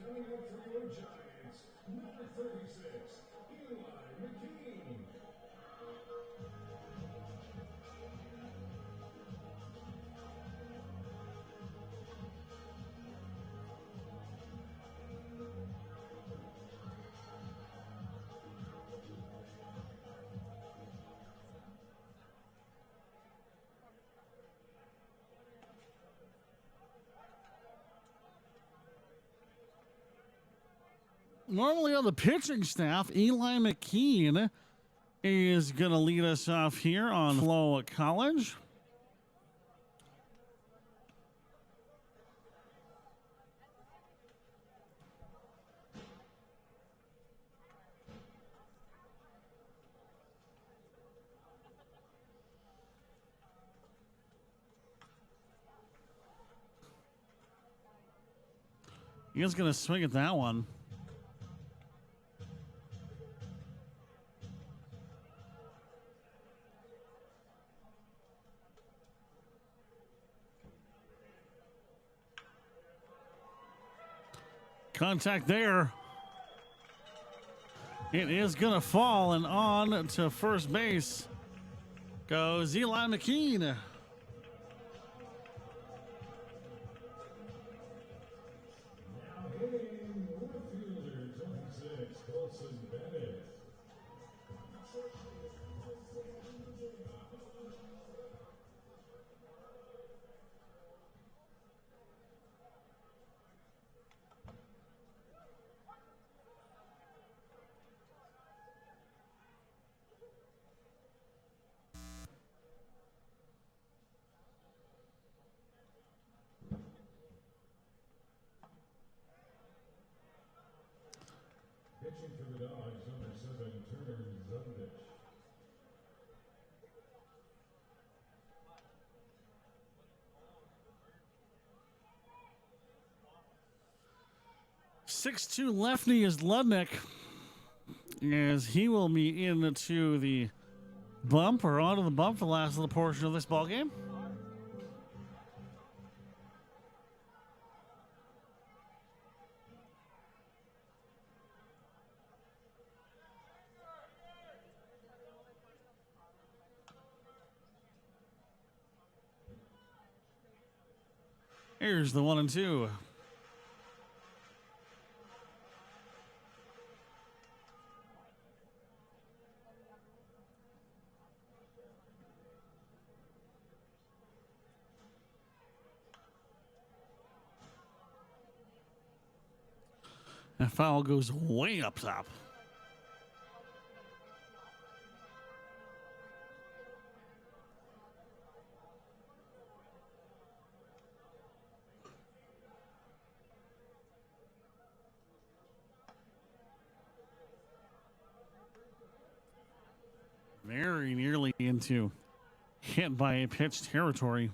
[SPEAKER 1] Coming up for your Giants, number 36, Eli McKean.
[SPEAKER 2] Normally on the pitching staff, Eli McKean is going to lead us off here on FloCollege. He's going to swing at that one. Contact there. It is going to fall, and on to first base goes Eli McKean.
[SPEAKER 1] Now hitting left fielder, 26, Colson Bennett. Pitching for the Dawgs, number 7, Turner Zundich.
[SPEAKER 2] .62 lefty is Ludnick, as he will be into the bump or onto the bump for the last little portion of this ball game. Here's the 1-2. That foul goes way up top. Very nearly into hit by a pitch territory.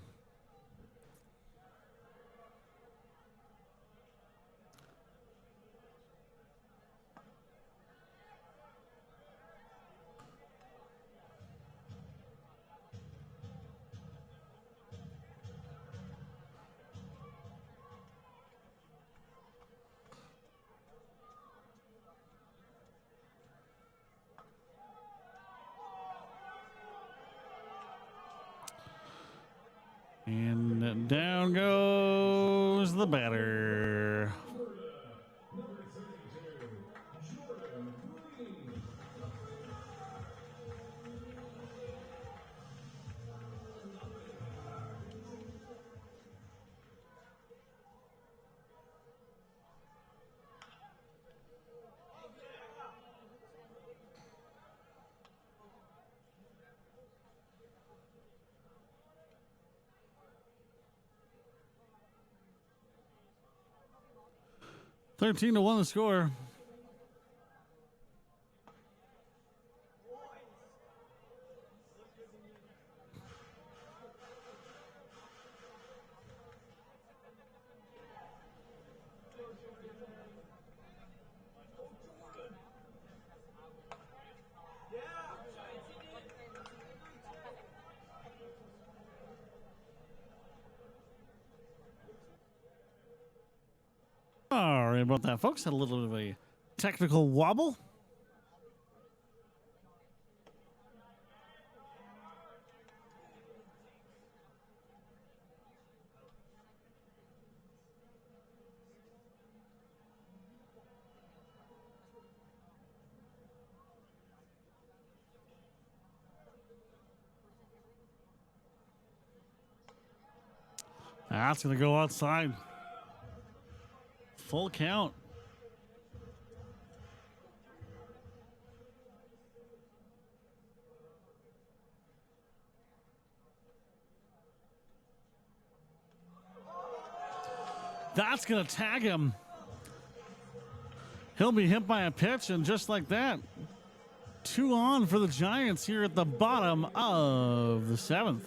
[SPEAKER 2] And down goes the batter.
[SPEAKER 1] Number 32, Jordan Green.
[SPEAKER 2] 13-1 the score. Sorry about that, folks. Had a little bit of a technical wobble. That's going to go outside. Full count. That's going to tag him. He'll be hit by a pitch, and just like that, 2 on for the Giants here at the bottom of the 7th.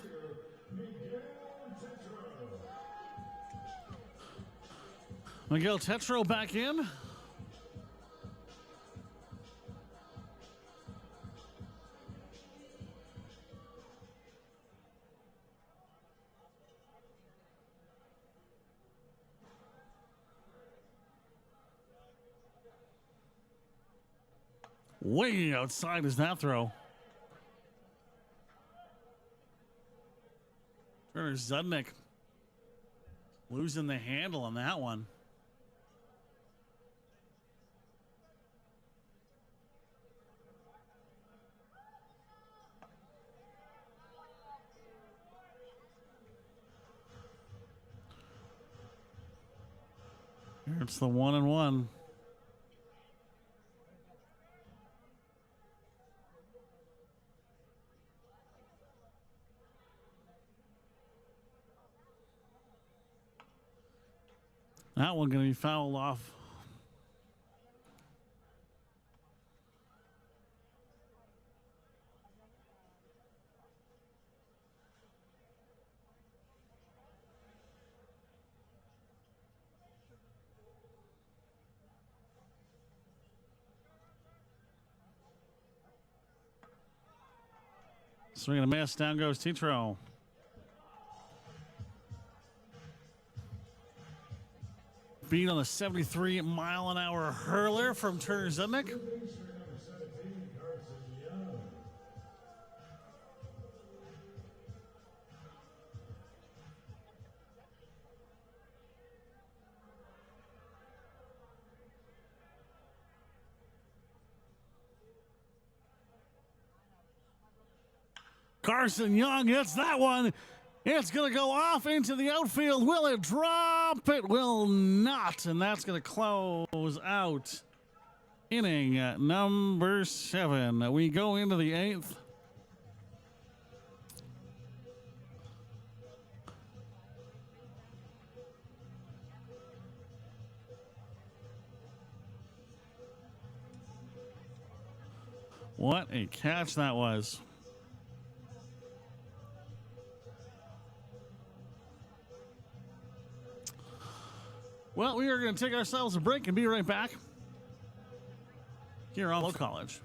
[SPEAKER 2] Miguel Tetro back in. Way outside is that throw. Turner Zudnik losing the handle on that one. Here it's the 1-1. That one going to be fouled off. Swing and a miss. Down goes Tetro. Beat on a 73-mile-an-hour hurler from Turner Zudnik. Carson Young hits that one. It's going to go off into the outfield. Will it drop? It will not. And that's going to close out inning number 7. We go into the 8th. What a catch that was. Well, we are going to take ourselves a break and be right back here on FloCollege.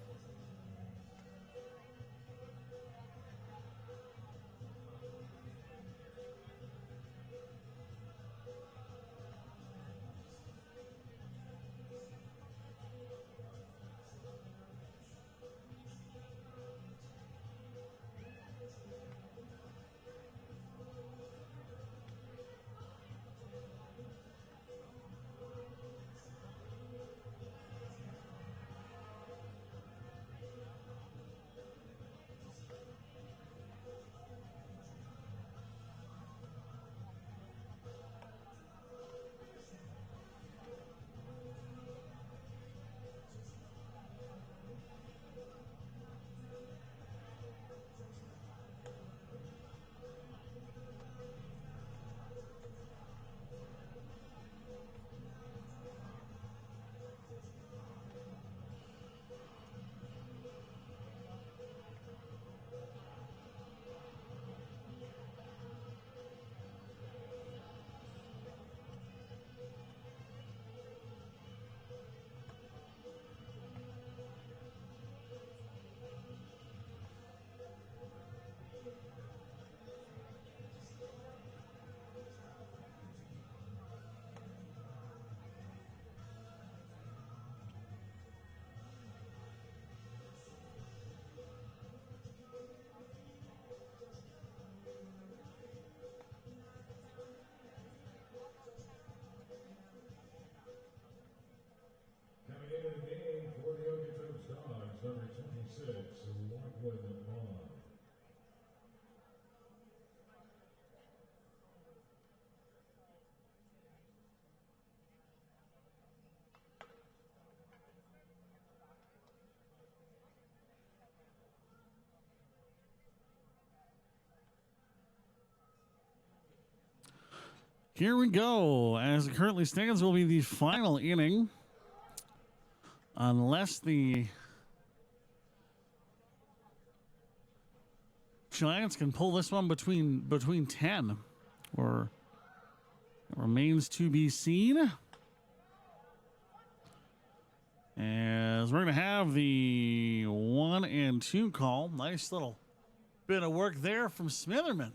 [SPEAKER 1] Coming into the game for the Okotoks Dawgs, number 26, Lockwood Vaughn.
[SPEAKER 2] Here we go. As it currently stands, will be the final inning. Unless the Giants can pull this one between 10, or it remains to be seen. As we're going to have the 1 and 2 call. Nice little bit of work there from Smitherman.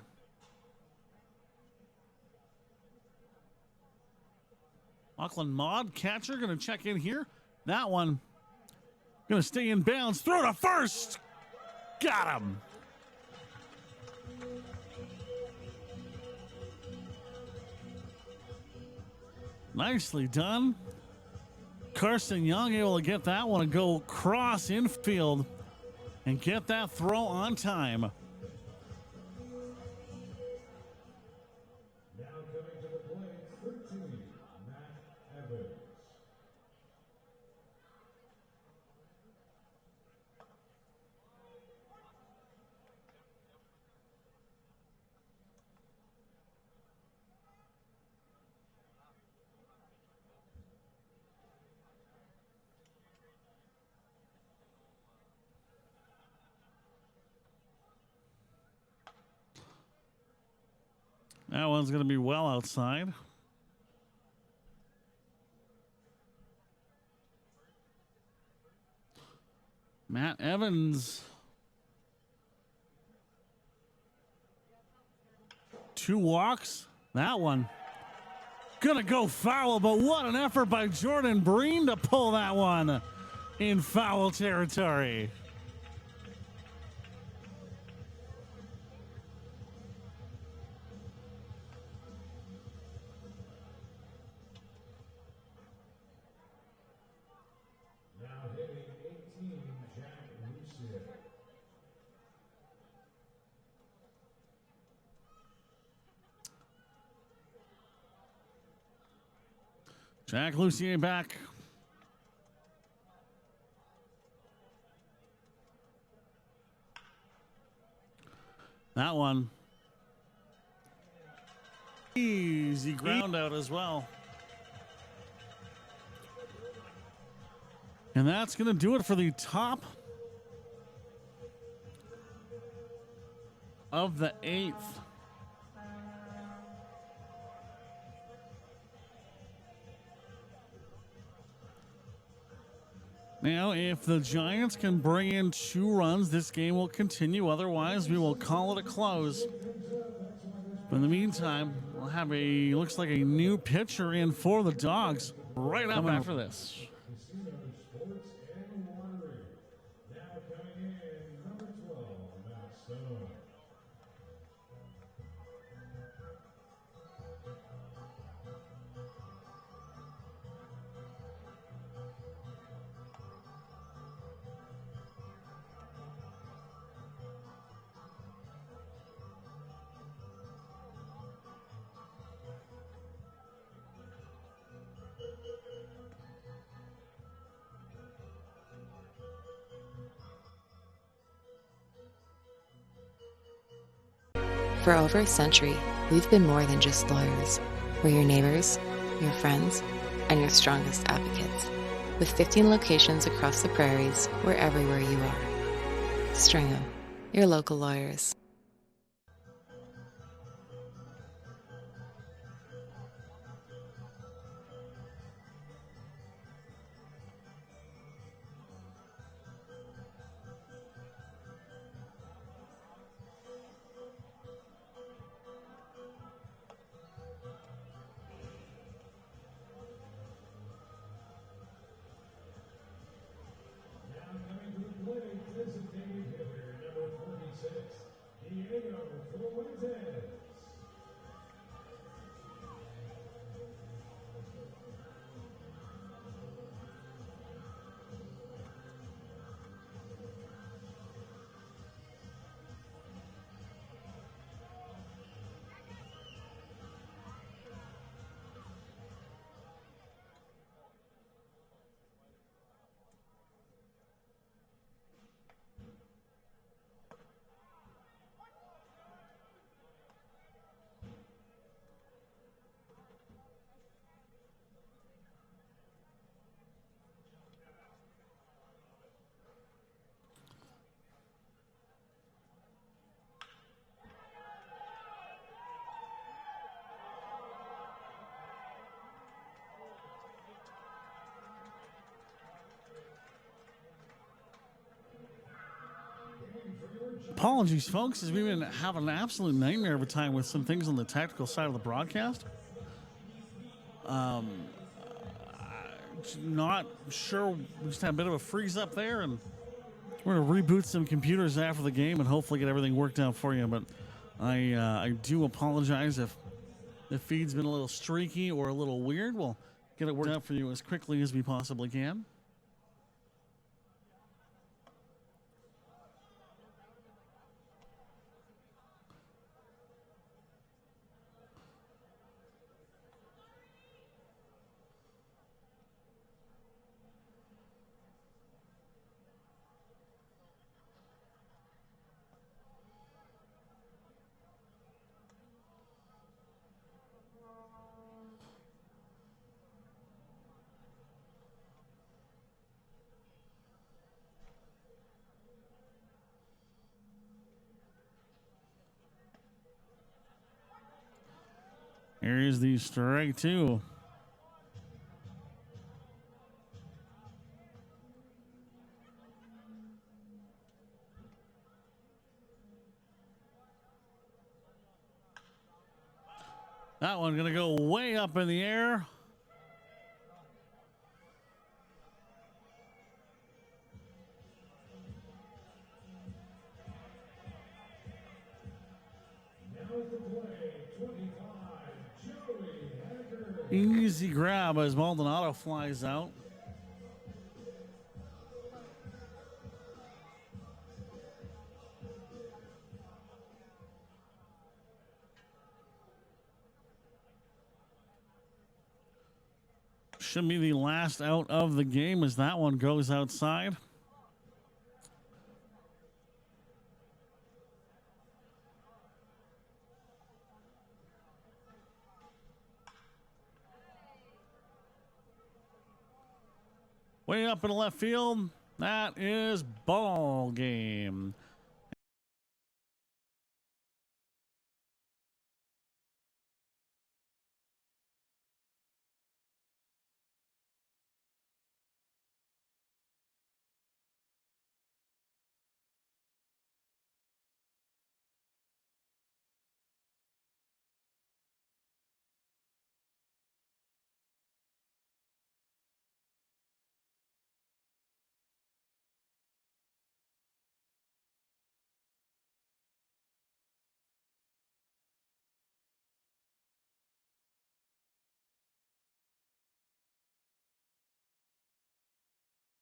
[SPEAKER 2] Lachlan Maud, catcher, going to check in here. That one going to stay in bounds. Throw to first. Got him. Nicely done. Carson Young able to get that one and go cross infield and get that throw on time.
[SPEAKER 1] Now coming to the plate, 13, Matt Evans.
[SPEAKER 2] That one's going to be well outside. Matt Evans. 2 walks. That one gonna go foul, but what an effort by Jordan Breen to pull that one in foul territory.
[SPEAKER 1] Now hitting 18, Jack Lucier.
[SPEAKER 2] Jack Lucier back. That one. Easy ground out as well. And that's going to do it for the top of the 8th. Now, if the Giants can bring in 2 runs, this game will continue. Otherwise, we will call it a close. But in the meantime, we'll have looks like a new pitcher in for the Dawgs right up after this.
[SPEAKER 1] Casino, sports, and lottery. Now coming in, number 12, Matt Stone.
[SPEAKER 4] For over a century, we've been more than just lawyers. We're your neighbors, your friends, and your strongest advocates. With 15 locations across the prairies, we're everywhere you are. Stringham, your local lawyers.
[SPEAKER 1] Now coming to the plate, designated hitter, number 46,
[SPEAKER 2] Apologies, folks, as we've been having an absolute nightmare of a time with some things on the technical side of the broadcast. Not sure. We just had a bit of a freeze up there, and we're going to reboot some computers after the game and hopefully get everything worked out for you. But I do apologize if the feed's been a little streaky or a little weird. We'll get it worked out for you as quickly as we possibly can. Here is the strike two. That one going to go way up in the air. Easy grab as Maldonado flies out. Should be the last out of the game as that one goes outside. Way up in the left field, that is ball game.